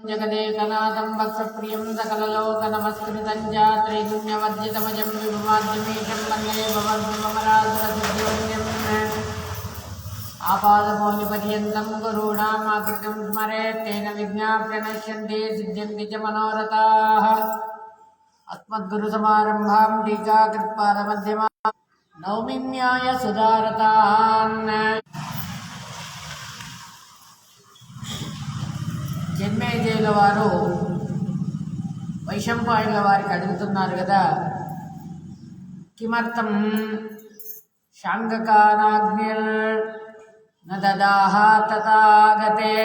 जगदेकनाथं वत्सप्रियं सकललोकनमस्कृतं च त्रैगुण्यवर्जितमजं विभवाद्यमीशं वन्दे भवद्भवमरासुरसिद्धिवन्द्यम् आपादमौलिपर्यन्तं गुरूणामाकृतिं स्मरेत् तेन विघ्नाः प्रणश्यन्ति सिद्ध्यन्ति च मनोरथाः। अस्मद्गुरुसमारम्भां टीकाकृत्पादमध्यमां नौमि न्यायसुधारतान्। జన్మేజయుల వారు వైశంపాయనుల వారికి అడుగుతున్నారు కదా, కిమర్థం శాంగకానాగ్నిర్ న దదాహ తథాగతే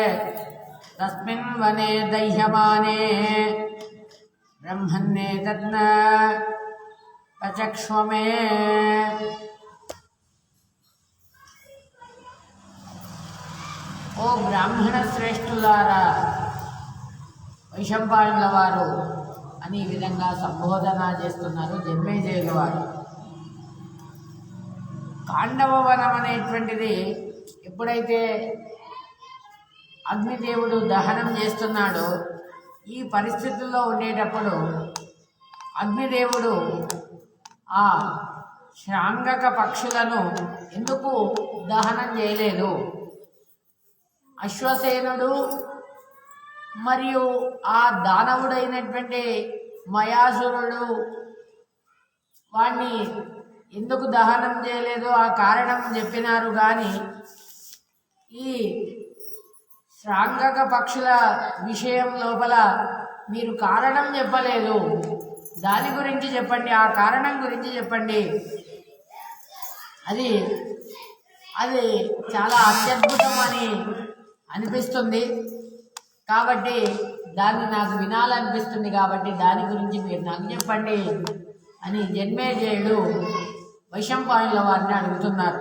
తస్మిన్ వనే దహ్యమానే బ్రహ్మణ్యే తత్న పచక్ష్వమే. ఓ బ్రాహ్మణ శ్రేష్ఠులారా, వైశంపాయనుల వారు అని ఈ విధంగా సంబోధన చేస్తున్నారు జన్మేజయుల వారు. కాండవ వనం అనేటువంటిది ఎప్పుడైతే అగ్నిదేవుడు దహనం చేస్తున్నాడో ఈ పరిస్థితుల్లో ఉండేటప్పుడు అగ్నిదేవుడు ఆ శాంగక పక్షులను ఎందుకు దహనం చేయలేదు? అశ్వసేనుడు మరియు ఆ దానవుడైనటువంటి మయాసురుడు వాణ్ణి ఎందుకు దహనం చేయలేదు ఆ కారణం చెప్పినారు, కానీ ఈ శ్రాంగక పక్షుల విషయం లోపల మీరు కారణం చెప్పలేదు. దాని గురించి చెప్పండి, ఆ కారణం గురించి చెప్పండి. అది చాలా అత్యద్భుతం అని అనిపిస్తుంది కాబట్టి దాన్ని నాకు వినాలనిపిస్తుంది కాబట్టి దాని గురించి మీరు నాకు చెప్పండి అని జన్మేజయుడు వైశంపాయనుల వారిని అడుగుతున్నారు.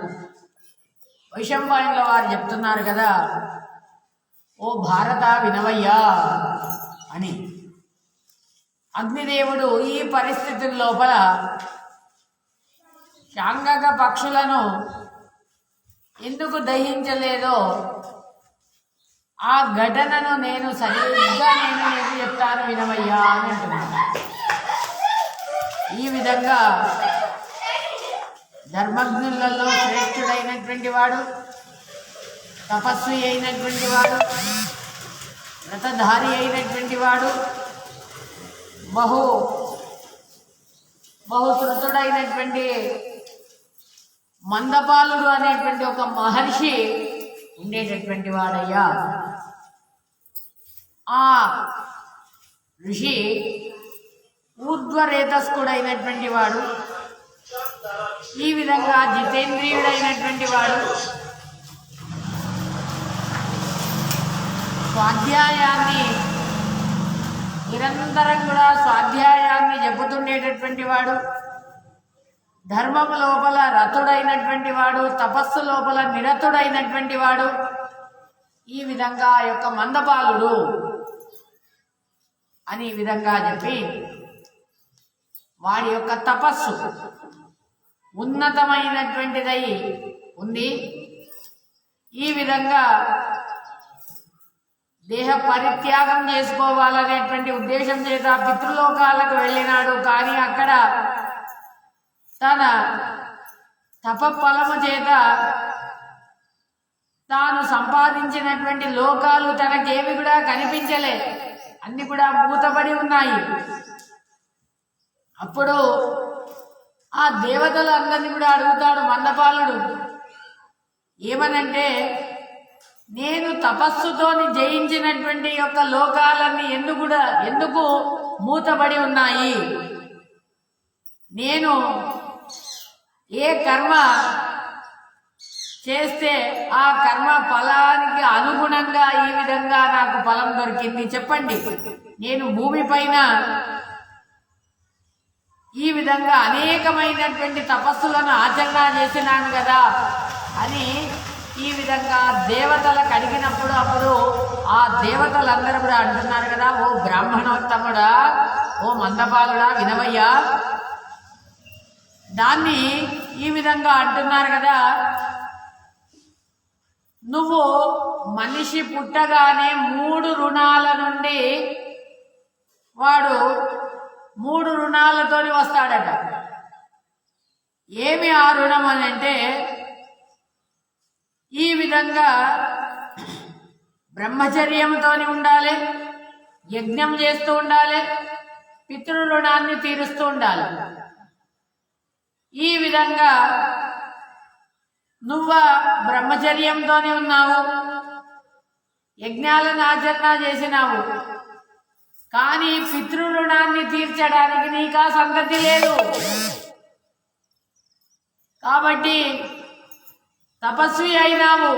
వైశంపాయనుల వారు చెప్తున్నారు కదా, ఓ భారత వినవయ్యా అని. అగ్నిదేవుడు ఈ పరిస్థితుల లోపల శాంగక పక్షులను ఎందుకు దహించలేదో ఆ ఘటనను నేను సరిగ్గా నీకు చెప్తాను వినవయ్యా అని అంటున్నాను. ఈ విధంగా ధర్మజ్ఞులలో శ్రేష్ఠుడైనటువంటి వాడు, తపస్వి అయినటువంటి వాడు, వ్రతధారి అయినటువంటి వాడు, బహుశృతుడైనటువంటి మందపాలుడు అనేటువంటి ఒక మహర్షి ఉండేటటువంటి వాడయ్యా. ఆ ఋషి ఊర్ధ్వరేతస్కుడైనటువంటి వాడు, ఈ విధంగా జితేంద్రియుడైనటువంటి వాడు, స్వాధ్యాయాన్ని నిరంతరం కూడా స్వాధ్యాయాన్ని చెబుతుండేటటువంటి వాడు, ధర్మము లోపల రతుడైనటువంటి వాడు, తపస్సు లోపల నిరతుడైనటువంటి వాడు, ఈ విధంగా యొక్క మందపాలుడు అని ఈ విధంగా చెప్పి వాడి యొక్క తపస్సు ఉన్నతమైనటువంటిదై ఉంది. ఈ విధంగా దేహ పరిత్యాగం చేసుకోవాలనేటువంటి ఉద్దేశం చేత పితృలోకాలకు వెళ్ళినాడు. కానీ అక్కడ తన తపఫలము చేత తాను సంపాదించినటువంటి లోకాలు తనకేవి కూడా కనిపించలే, అన్ని కూడా మూతపడి ఉన్నాయి. అప్పుడు ఆ దేవతలు అందరినీ కూడా అడుగుతాడు మందపాలుడు, ఏమనంటే నేను తపస్సుతోని జయించినటువంటి యొక్క లోకాలన్నీ ఎందుకు మూతపడి ఉన్నాయి? నేను ఏ కర్మ చేస్తే ఆ కర్మ ఫలానికి అనుగుణంగా ఈ విధంగా నాకు ఫలం దొరికింది చెప్పండి. నేను భూమిపైన ఈ విధంగా అనేకమైనటువంటి తపస్సులను ఆచరణ చేసినాను కదా అని ఈ విధంగా దేవతలకు అడిగినప్పుడు అప్పుడు ఆ దేవతలందరూ కూడా అంటున్నారు కదా, ఓ బ్రాహ్మణోత్తముడా, ఓ మందపాలుడా వినవయ్యా, దాన్ని ఈ విధంగా అంటున్నారు కదా, నువ్వు మనిషి పుట్టగానే 3 రుణాల నుండి వాడు 3 రుణాలతోని వస్తాడట. ఏమి ఆ రుణం అని అంటే, ఈ విధంగా బ్రహ్మచర్యంతో ఉండాలి, యజ్ఞం చేస్తూ ఉండాలి, పితృ రుణాన్ని తీరుస్తూ ఉండాలి. ఈ విధంగా నువ్వు బ్రహ్మచర్యంతోనే ఉన్నావు, యజ్ఞాలను ఆచరణ చేసినావు, కానీ పితృ రుణాన్ని తీర్చడానికి నీకు ఆ సంగతి లేదు. కాబట్టి తపస్వి అయినావు,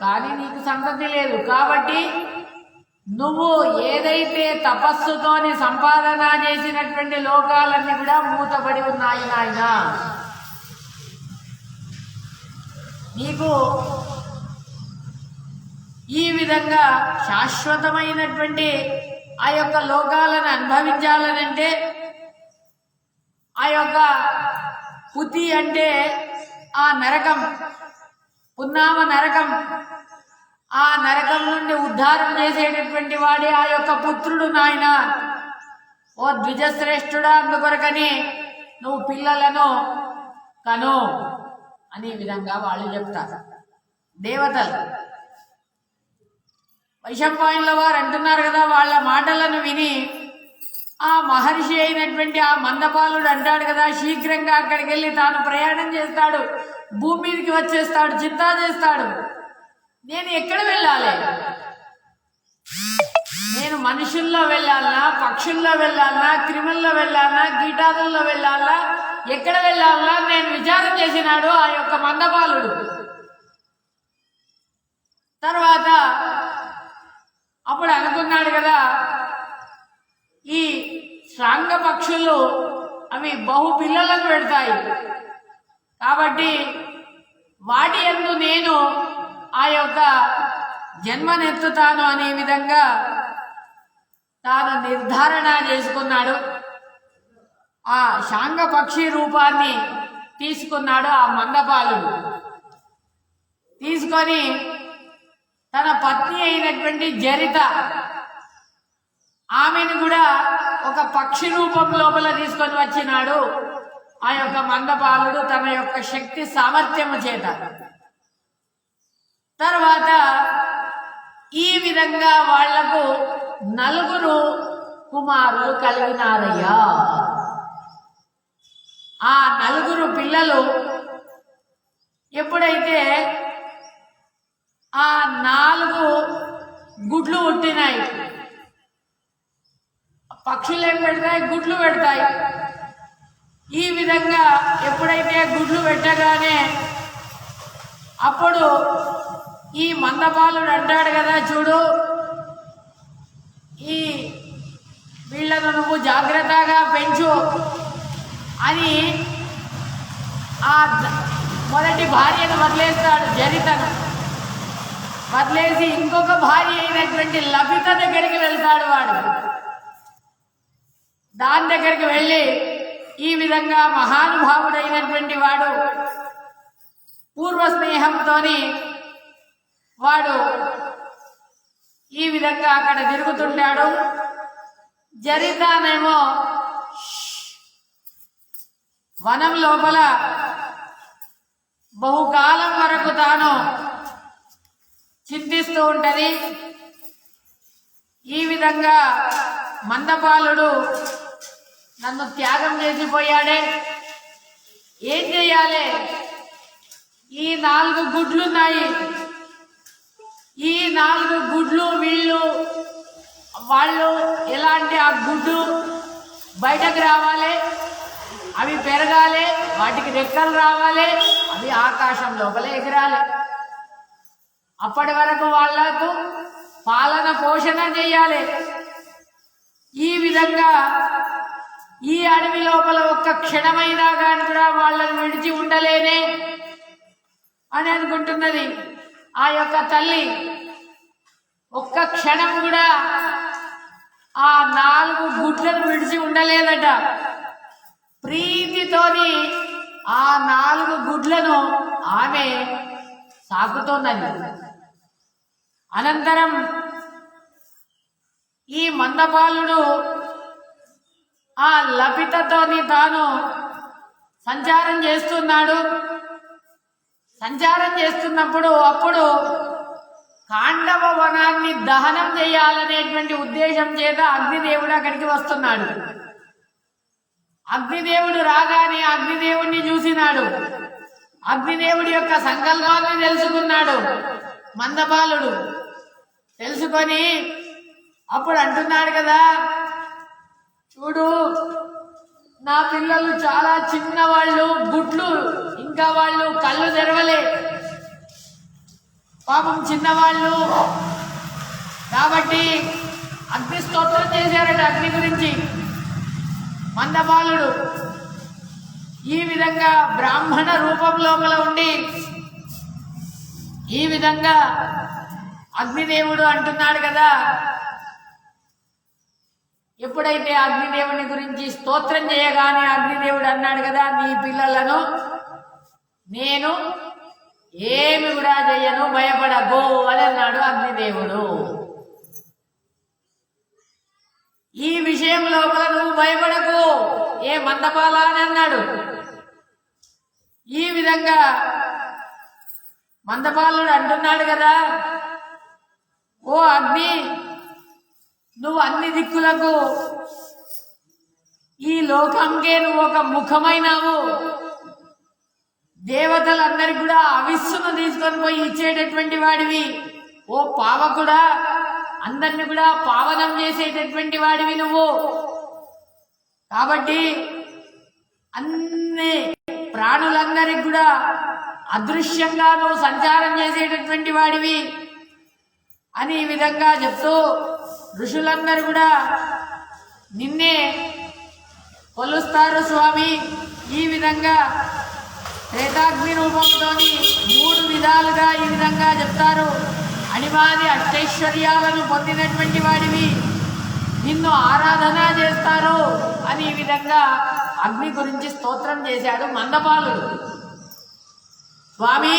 కానీ నీకు సంగతి లేదు. కాబట్టి నువ్వు ఏదైతే తపస్సుతోని సంపాదన చేసినటువంటి లోకాలన్నీ కూడా మూతపడి ఉన్నాయి నాయన. నీకు ఈ విధంగా శాశ్వతమైనటువంటి ఆ యొక్క లోకాలను అనుభవించాలనంటే, ఆ యొక్క పుతి అంటే ఆ నరకం, పున్నామ నరకం, ఆ నరకం నుండి ఉద్ధారం చేసేటటువంటి వాడి ఆ యొక్క పుత్రుడు నాయన. ఓ ద్విజశ్రేష్ఠుడా, అందుకొరకని నువ్వు పిల్లలను కను అనే విధంగా వాళ్ళు చెప్తారు దేవతలు. వైశంపాయనుల వారు అంటున్నారు కదా, వాళ్ళ మాటలను విని ఆ మహర్షి అయినటువంటి ఆ మందపాలుడు అంటాడు కదా, శీఘ్రంగా అక్కడికి వెళ్ళి తాను ప్రయాణం చేస్తాడు, భూమి మీదకి వచ్చేస్తాడు, చింతా చేస్తాడు. నేను ఎక్కడ వెళ్ళాలి? నేను మనుషుల్లో వెళ్ళాలనా, పక్షుల్లో వెళ్ళాలనా, క్రిముల్లో వెళ్ళాలనా, కీటాదుల్లో వెళ్ళాలనా, ఎక్కడ వెళ్ళాలనా నేను విచారం చేసినాడు ఆ యొక్క మందపాలుడు. తర్వాత అప్పుడు అనుకున్నాడు కదా, ఈ శ్రాంగ పక్షులు అవి బహు పిల్లలను పెడతాయి, కాబట్టి వాటి యందు నేను ఆ యొక్క జన్మనెత్తుతాను అనే విధంగా తాను నిర్ధారణ చేసుకున్నాడు. ఆ శాంగ పక్షి రూపాన్ని తీసుకున్నాడు ఆ మందపాలుడు. తీసుకొని తన పత్ని అయినటువంటి జరిత, ఆమెను కూడా ఒక పక్షి రూపం లోపల తీసుకొని వచ్చినాడు ఆ యొక్క మందపాలుడు తన యొక్క శక్తి సామర్థ్యము చేత. తర్వాత ఈ విధంగా వాళ్లకు 4 కుమారులు కలిగినారయ్యా. ఆ 4 పిల్లలు ఎప్పుడైతే ఆ 4 గుడ్లు పుట్టినాయి, పక్షులు ఏం పెడతాయి? గుడ్లు పెడతాయి. ఈ విధంగా ఎప్పుడైతే గుడ్లు పెట్టగానే అప్పుడు ఈ మందపాలుడు అంటాడు కదా, చూడు ఈ వీళ్ళను నువ్వు జాగ్రత్తగా పెంచు అని ఆ మొదటి భార్యను వదిలేస్తాడు, జరితను వదిలేసి ఇంకొక భార్య అయినటువంటి లభిత దగ్గరికి వెళ్తాడు. వాడు దాని దగ్గరికి వెళ్ళి ఈ విధంగా మహానుభావుడైనటువంటి వాడు పూర్వ స్నేహంతో వాడు ఈ విధంగా అక్కడ తిరుగుతుంటాడు. జరితానేమో వనం లోపల బహుకాలం వరకు తాను చింతిస్తూ ఉంటది. ఈ విధంగా మందపాలుడు నన్ను త్యాగం చేసిపోయాడే, ఏం చెయ్యాలి? ఈ 4 గుడ్లున్నాయి, ఈ 4 గుడ్లు వాళ్ళు ఎలా అంటే ఆ గుడ్డు బయటకు రావాలి, అవి పెరగాలి, వాటికి రెక్కలు రావాలి, అవి ఆకాశం లోపల ఎగరాలి. అప్పటి వరకు వాళ్లకు పాలన పోషణ చేయాలి. ఈ విధంగా ఈ అడవి లోపల ఒక్క క్షణమైనా కానీ కూడా వాళ్ళని విడిచి ఉండలేనే అని అనుకుంటున్నది ఆ యొక్క తల్లి. ఒక్క క్షణం కూడా ఆ 4 గుడ్లను విడిచి ఉండలేదట. ప్రీతితోని ఆ 4 గుడ్లను ఆమె సాకుతోందని. అనంతరం ఈ మందపాలుడు ఆ లపితతోని తాను సంచారం చేస్తున్నాడు. సంచారం చేస్తున్నప్పుడు అప్పుడు కాండవ వనాన్ని దహనం చేయాలనేటువంటి ఉద్దేశం చేత అగ్నిదేవుడు అక్కడికి వస్తున్నాడు. అగ్నిదేవుడు రాగానే అగ్నిదేవుడిని చూసినాడు. అగ్నిదేవుడి యొక్క సంకల్పాన్ని తెలుసుకున్నాడు మందపాలుడు. తెలుసుకొని అప్పుడు అంటున్నాడు కదా, చూడు నా పిల్లలు చాలా చిన్నవాళ్ళు, గుడ్లు ఇంకా వాళ్ళు కళ్ళు తెరవలే, పాపం చిన్నవాళ్ళు కాబట్టి అగ్ని స్తోత్రం చేశారట అగ్ని గురించి మందపాలుడు. ఈ విధంగా బ్రాహ్మణ రూపం లోపల ఉండి ఈ విధంగా అగ్నిదేవుడు అంటున్నాడు కదా. ఎప్పుడైతే అగ్నిదేవుని గురించి స్తోత్రం చేయగానే అగ్నిదేవుడు అన్నాడు కదా, నీ పిల్లలను నేను ఏమి కూడా చెయ్యను, భయపడకు అని అన్నాడు అగ్నిదేవుడు. ఈ విషయం లోపల నువ్వు భయపడకు ఏ మందపాల అని అన్నాడు. ఈ విధంగా మందపాలుడు అంటున్నాడు కదా, ఓ అగ్ని, నువ్వు అన్ని దిక్కులకు ఈ లోకంకే నువ్వు ఒక ముఖమైనావు. దేవతలందరికీ కూడా అవిస్సును తీసుకొని పోయి ఇచ్చేటటువంటి వాడివి. ఓ పావకుడా, అందరిని కూడా పావనం చేసేటటువంటి వాడివి నువ్వు. కాబట్టి అన్ని ప్రాణులందరికి కూడా అదృశ్యంగా నువ్వు సంచారం చేసేటటువంటి వాడివి అని ఈ విధంగా చెప్తూ ఋషులందరూ కూడా నిన్నే కొలుస్తారు స్వామి. ఈ విధంగా త్రేతాగ్ని రూపంతో 3 విధాలుగా ఈ విధంగా చెప్తారు. అణిమాది అష్టైశ్వర్యాలను పొందినటువంటి వాడివి, నిన్ను ఆరాధన చేస్తారు అని ఈ విధంగా అగ్ని గురించి స్తోత్రం చేశాడు మందపాలుడు. స్వామి,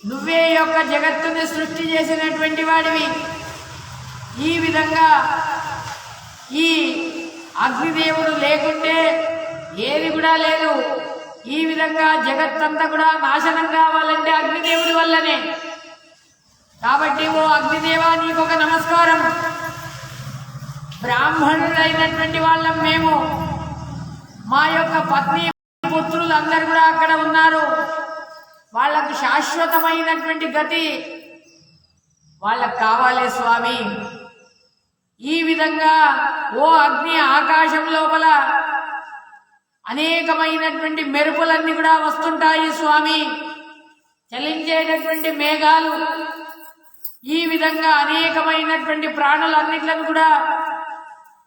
నువ్వే యొక్క జగత్తుని సృష్టి చేసినటువంటి వాడివి. ఈ విధంగా ఈ అగ్నిదేవుడు లేకుంటే ఏది కూడా లేదు. ఈ విధంగా జగత్తంతా కూడా నాశనం కావాలంటే అగ్నిదేవుడి వల్లనే. కాబట్టి ఓ అగ్నిదేవా, నీకొక నమస్కారం. బ్రాహ్మణులైనటువంటి వాళ్ళం మేము, మా యొక్క పత్ని పుత్రులు అందరు కూడా అక్కడ ఉన్నారు. వాళ్లకు శాశ్వతమైనటువంటి గతి వాళ్ళకు కావాలి స్వామి. ఈ విధంగా ఓ అగ్ని, ఆకాశం లోపల అనేకమైనటువంటి మెరుపులన్నీ కూడా వస్తుంటాయి స్వామి, చలించేటటువంటి మేఘాలు. ఈ విధంగా అనేకమైనటువంటి ప్రాణులన్నిట్లను కూడా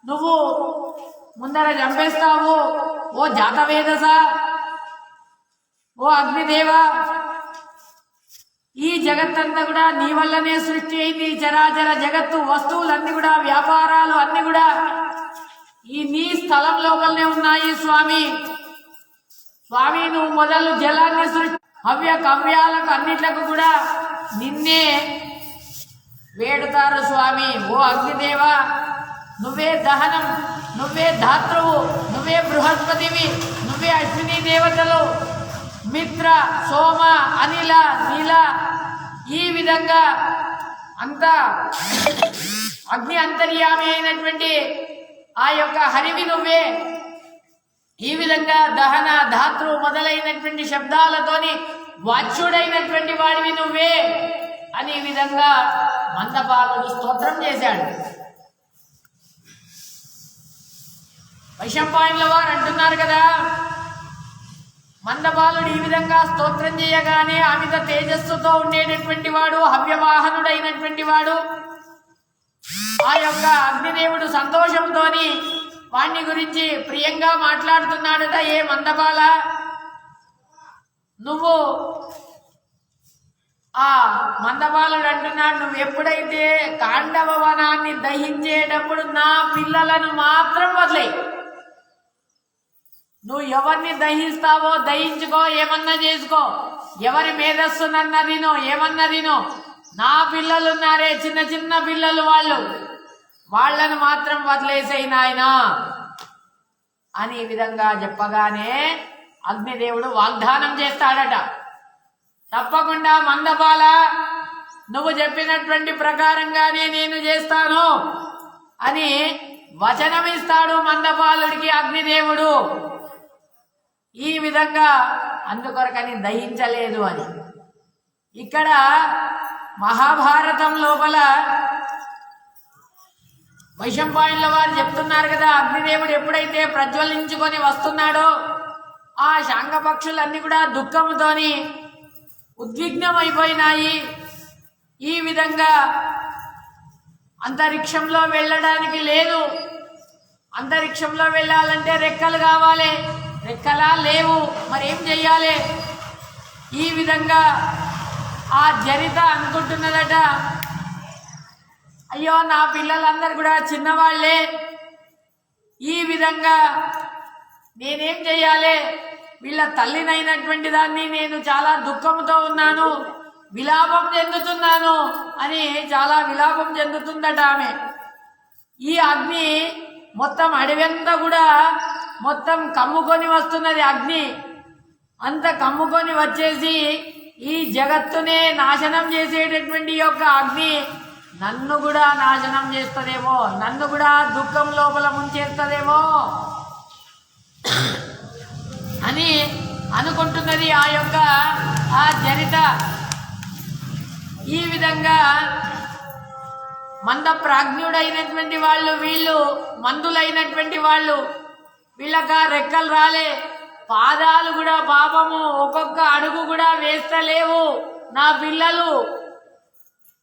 నువ్వు ముందర చంపేస్తావు. ఓ జాతవేదస, ఓ అగ్నిదేవా, ఈ జగత్తంతా కూడా నీ వల్లనే సృష్టి అయింది. చరాచర జగత్తు వస్తువులన్నీ కూడా, వ్యాపారాలు అన్ని కూడా ఈ నీ స్థలం లోపలనే ఉన్నాయి స్వామి. స్వామి, నువ్వు మొదలు జలాన్ని సృష్టి హవ్య కవ్యాలకు అన్నిట్లకు కూడా నిన్నే వేడుతారు స్వామి. ఓ అగ్నిదేవా, నువ్వే దహనం, నువ్వే ధాత్రువు, నువ్వే బృహస్పతివి, నువ్వే అశ్విని దేవతలు, మిత్ర, సోమ, అనిల, నీల, ఈ విధంగా అంతా అగ్ని అంతర్యామి అయినటువంటి ఆ యొక్క హరివి నువ్వే. ఈ విధంగా దహన, ధాతృ మొదలైనటువంటి శబ్దాలతోని వాచ్యుడైనటువంటి వాడివి నువ్వే అని ఈ విధంగా మందపాలుడు స్తోత్రం చేశాడు. వైశంపాయనుల వారు అంటున్నారు కదా, మందపాలుడు ఈ విధంగా స్తోత్రం చేయగానే అమిత తేజస్సుతో ఉండేటటువంటి వాడు, హవ్యవాహనుడైనటువంటి వాడు, ఆ యొక్క అగ్నిదేవుడు సంతోషంతో వాణ్ణి గురించి ప్రియంగా మాట్లాడుతున్నాడట. ఏ మందపాల, నువ్వు ఆ మందపాలుడు అంటున్నాడు, నువ్వు ఎప్పుడైతే కాండవ వనాన్ని దహించేటప్పుడు నా పిల్లలను మాత్రం వదిలేయి. నువ్వు ఎవరిని దహిస్తావో దహించుకో, ఏమన్నా చేసుకో, ఎవరి మేధస్సునన్నదినో ఏమన్నదినో, నా పిల్లలు ఉన్నారే, చిన్న చిన్న పిల్లలు, వాళ్ళను మాత్రం వదిలేసేయి నాయనా అని ఈ విధంగా చెప్పగానే అగ్నిదేవుడు వాగ్దానం చేస్తాడట. తప్పకుండా మందపాల, నువ్వు చెప్పినటువంటి ప్రకారంగానే నేను చేస్తాను అని వచనం ఇస్తాడు మందపాలుడికి అగ్నిదేవుడు. ఈ విధంగా అందుకొరకని దహించలేదు అని. ఇక్కడ మహాభారతం లోపల వైశంపాయనుల వారు చెప్తున్నారు కదా, అగ్నిదేవుడు ఎప్పుడైతే ప్రజ్వలించుకొని వస్తున్నాడో ఆ శాంగపక్షులన్నీ కూడా దుఃఖముతోని ఉద్విగ్నమైపోయినాయి. ఈ విధంగా అంతరిక్షంలో వెళ్ళడానికి లేదు. అంతరిక్షంలో వెళ్ళాలంటే రెక్కలు కావాలి, రెక్కలా లేవు, మరేం చెయ్యాలి? ఈ విధంగా ఆ జరిత అనుకుంటున్నదట, అయ్యో నా పిల్లలందరూ కూడా చిన్నవాళ్లే, ఈ విధంగా నేనేం చెయ్యాలి? వీళ్ళ తల్లినైనటువంటి దాన్ని నేను చాలా దుఃఖంతో ఉన్నాను, విలాపం చెందుతున్నాను అని చాలా విలాపం చెందుతుందట ఆమె. ఈ అగ్ని మొత్తం అడవంతా కూడా మొత్తం కమ్ముకొని వస్తున్నది. అగ్ని అంత కమ్ముకొని వచ్చేసి ఈ జగత్తునే నాశనం చేసేటటువంటి యొక్క అగ్ని నన్ను కూడా నాశనం చేస్తుందేమో, నన్ను కూడా దుఃఖం లోపల ముంచేస్తుందేమో అని అనుకుంటున్నది ఆ యొక్క ఆ జరిత. ఈ విధంగా మంద ప్రాజ్ఞుడైనటువంటి వాళ్ళు, వీళ్ళు మందులైనటువంటి వాళ్ళు, వీళ్ళగా రెక్కలు రాలే, పాదాలు కూడా పాపము ఒక్కొక్క అడుగు కూడా వేస్తలేవు నా పిల్లలు.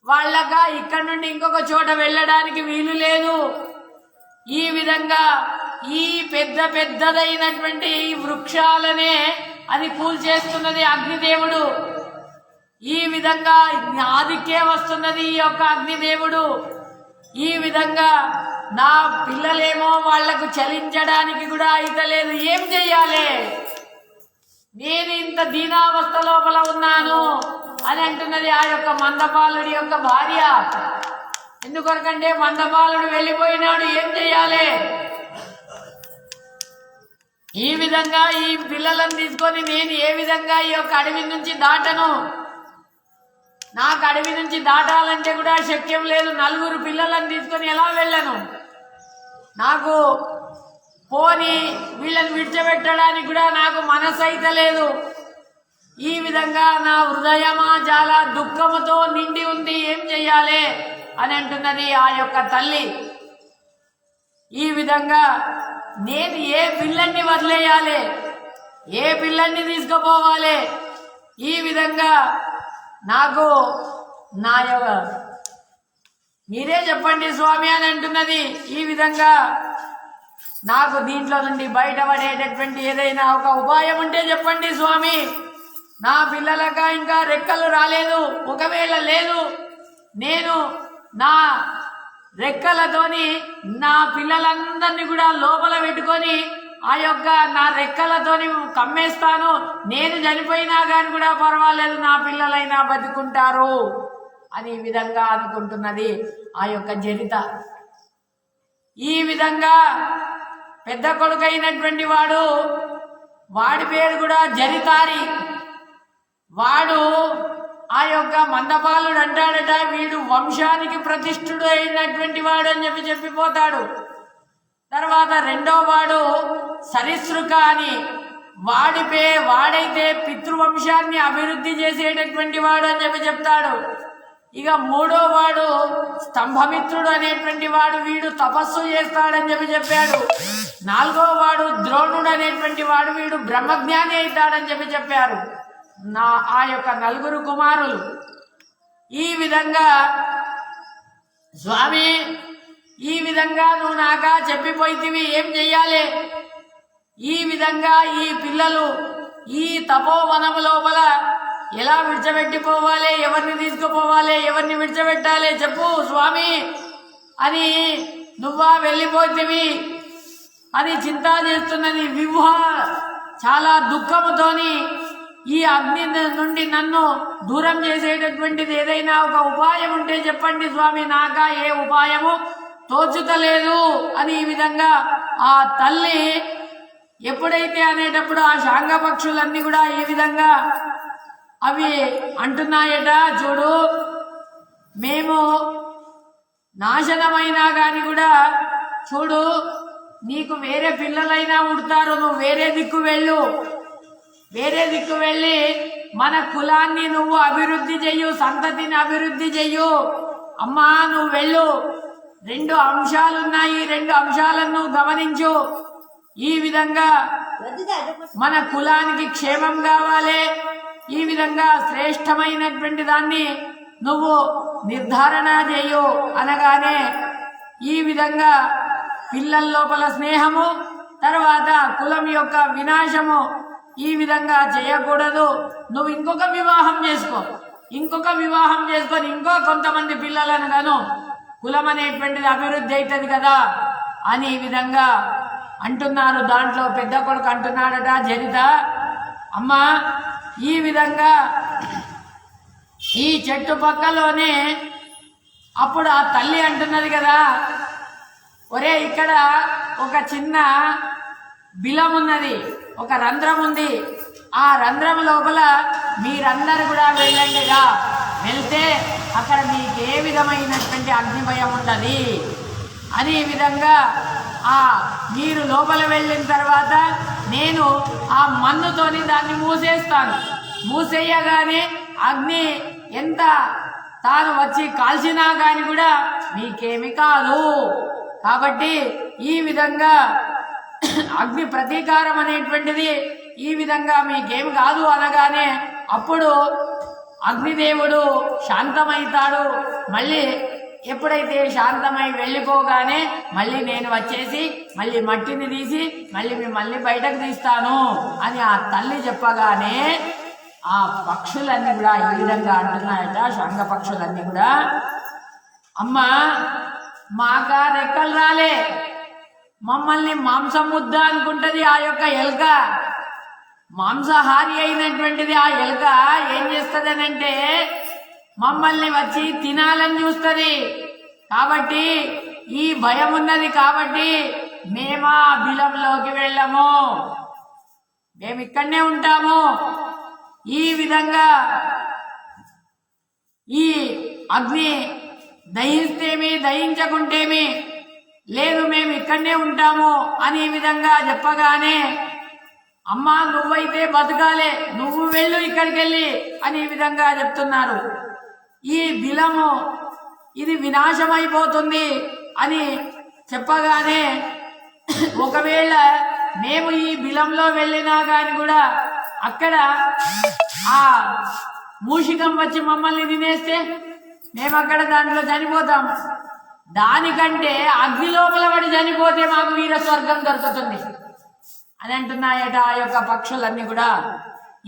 వాళ్ళగా ఇక్కడి నుండి ఇంకొక చోట వెళ్ళడానికి వీలు లేదు. ఈ విధంగా ఈ పెద్దదైనటువంటి ఈ వృక్షాలనే అది కూల్చేస్తున్నది అగ్నిదేవుడు. ఈ విధంగా ఆదికే వస్తున్నది ఈ యొక్క అగ్నిదేవుడు. ఈ విధంగా నా పిల్లలేమో వాళ్లకు చలించడానికి కూడా అయితలేదు, ఏం చెయ్యాలి? నేను ఇంత దీనావస్థ లోపల ఉన్నాను అని అంటున్నది ఆ యొక్క మందపాలుడి యొక్క భార్య. ఎందుకొరకంటే మందపాలుడు వెళ్ళిపోయినాడు, ఏం చెయ్యాలి? ఈ విధంగా ఈ పిల్లలను తీసుకొని నేను ఏ విధంగా ఈ యొక్క అడవి నుంచి దాటను? నాకు అడవి నుంచి దాటాలంటే కూడా శక్యం లేదు. 4 పిల్లలను తీసుకొని ఎలా వెళ్ళను? నాకు పోని వీళ్ళని విడిచిపెట్టడానికి కూడా నాకు మనసు అయితే లేదు. ఈ విధంగా నా హృదయమా చాలా దుఃఖముతో నిండి ఉంది, ఏం చెయ్యాలి అని అంటున్నది ఆ యొక్క తల్లి. ఈ విధంగా నేను ఏ పిల్లల్ని వదిలేయాలి, ఏ పిల్లల్ని తీసుకుపోవాలి? ఈ విధంగా నాకు నా యొక్క మీరే చెప్పండి స్వామి అని అంటున్నది. ఈ విధంగా నాకు దీంట్లో నుండి బయటపడేటటువంటి ఏదైనా ఒక ఉపాయం ఉంటే చెప్పండి స్వామి. నా పిల్లలగా ఇంకా రెక్కలు రాలేదు, ఒకవేళ లేదు, నేను నా రెక్కలతోని నా పిల్లలందరినీ కూడా లోపల పెట్టుకొని ఆ యొక్క నా రెక్కలతోని కమ్మేస్తాను. నేను చనిపోయినా కానీ కూడా పర్వాలేదు, నా పిల్లలైనా బతుకుంటారు అని ఈ విధంగా అనుకుంటున్నది ఆ యొక్క జరిత. ఈ విధంగా పెద్ద కొడుకైనటువంటి వాడి పేరు కూడా జరితారి. వాడు ఆ యొక్క మందపాలుడు అంటాడట, వీడు వంశానికి ప్రతిష్ఠుడు అయినటువంటి వాడు అని చెప్పిపోతాడు. తర్వాత రెండో వాడు సరిసృక అని, వాడైతే పితృవంశాన్ని అభివృద్ధి చేసేటటువంటి వాడు అని చెప్తాడు. ఇక మూడో వాడు స్తంభమిత్రుడు అనేటువంటి వాడు, వీడు తపస్సు చేస్తాడని చెప్పాడు. 4వ వాడు ద్రోణుడు అనేటువంటి వాడు, వీడు బ్రహ్మజ్ఞాని అవుతాడని చెప్పారు ఆ యొక్క 4 కుమారులు. ఈ విధంగా స్వామి, ఈ విధంగా నువ్వు నాగా చెప్పిపోయితివి, ఏం చెయ్యాలి? ఈ విధంగా ఈ పిల్లలు ఈ తపోవనము లోపల ఎలా విడిచిపెట్టిపోవాలి, ఎవరిని తీసుకుపోవాలి, ఎవరిని విడిచిపెట్టాలి చెప్పు స్వామి అని నువ్వా వెళ్ళిపోతివి అని చింత చేస్తున్నది వివ్వ. చాలా దుఃఖముతోని ఈ అగ్ని నుండి నన్ను దూరం చేసేటటువంటిది ఏదైనా ఒక ఉపాయం ఉంటే చెప్పండి స్వామి, నాకా ఏ ఉపాయము తోచుతలేదు అని ఈ విధంగా ఆ తల్లి ఎప్పుడైతే అనేటప్పుడు ఆ శాంగ పక్షులన్నీ కూడా ఈ విధంగా అవి అంటున్నాయట, చూడు మేము నాశనమైనా కానీ కూడా చూడు నీకు వేరే పిల్లలైనా ఉడతారు, నువ్వు వేరే దిక్కు వెళ్ళు, వేరే దిక్కు వెళ్ళి మన కులాన్ని నువ్వు అభివృద్ధి చెయ్యు, సంతతిని అభివృద్ధి చెయ్యు అమ్మా, నువ్వు వెళ్ళు. 2 అంశాలున్నాయి, 2 అంశాలను గమనించు. ఈ విధంగా మన కులానికి క్షేమం కావాలి, ఈ విధంగా శ్రేష్టమైనటువంటి దాన్ని నువ్వు నిర్ధారణ చేయు అనగానే ఈ విధంగా పిల్లల లోపల స్నేహము, తర్వాత కులం యొక్క వినాశము ఈ విధంగా చేయకూడదు. నువ్వు ఇంకొక వివాహం చేసుకో, ఇంకొక వివాహం చేసుకొని ఇంకో కొంతమంది పిల్లలను గాను కులం అనేటువంటిది అభివృద్ధి అవుతుంది కదా అని ఈ విధంగా అంటున్నారు. దాంట్లో పెద్ద కొడుకు అంటున్నాడట, జరిత అమ్మా ఈ విధంగా ఈ చెట్టు పక్కలోనే అప్పుడు ఆ తల్లి అంటున్నది కదా, ఒరే ఇక్కడ ఒక చిన్న బిలం ఉన్నది, ఒక రంధ్రం ఉంది, ఆ రంధ్రం లోపల మీరందరూ కూడా వెళ్ళండిగా, వెళ్తే అక్కడ మీకు ఏ విధమైనటువంటి అగ్ని భయం ఉండదు అని ఈ విధంగా ఆ మీరు లోపల వెళ్ళిన తర్వాత నేను ఆ మన్నుతోని దాన్ని మూసేస్తాను, మూసేయగానే అగ్ని ఎంత తాను వచ్చి కాల్చినా కానీ కూడా మీకేమి కాదు. కాబట్టి ఈ విధంగా అగ్ని ప్రతీకారం అనేటువంటిది ఈ విధంగా మీకేం కాదు అనగానే అప్పుడు అగ్నిదేవుడు శాంతమైతాడు. మళ్ళీ ఎప్పుడైతే శాంతమై వెళ్ళిపోగానే మళ్ళీ నేను వచ్చేసి మళ్ళీ మట్టిని తీసి మళ్ళీ బయటకు తీస్తాను అని ఆ తల్లి చెప్పగానే ఆ పక్షులన్నీ కూడా ఈ విధంగా అంటున్నాయట, శంఖ పక్షులన్నీ కూడా, అమ్మా మాకా రెక్కలు రాలే, మమ్మల్ని మాంసం ముద్ద అనుకుంటది ఆ యొక్క ఎలుక, మాంసాహారి అయినటువంటిది ఆ ఎలుక ఏం చేస్తుందనంటే మమ్మల్ని వచ్చి తినాలని చూస్తుంది. కాబట్టి ఈ భయం ఉన్నది కాబట్టి మేమా బిలంలోకి వెళ్ళము, మేము ఇక్కడనే ఉంటాము. ఈ విధంగా ఈ అగ్ని దహిస్తేమి దహించకుంటేమి లేదు, మేము ఇక్కడనే ఉంటాము అని ఈ విధంగా చెప్పగానే అమ్మా నువ్వైతే బతకాలే, నువ్వు వెళ్ళు ఇక్కడికి వెళ్ళి అని ఈ విధంగా చెప్తున్నారు. ఈ బిలము ఇది వినాశమైపోతుంది అని చెప్పగానే ఒకవేళ మేము ఈ బిలంలో వెళ్ళినా కానీ కూడా అక్కడ ఆ మూషికం వచ్చి మమ్మల్ని తినేస్తే మేము అక్కడ దాంట్లో చనిపోతాము, దానికంటే అగ్ని లోపల పడి చనిపోతే మాకు వీర స్వర్గం దొరుకుతుంది అని అంటున్నాయట ఆ యొక్క పక్షులన్నీ కూడా.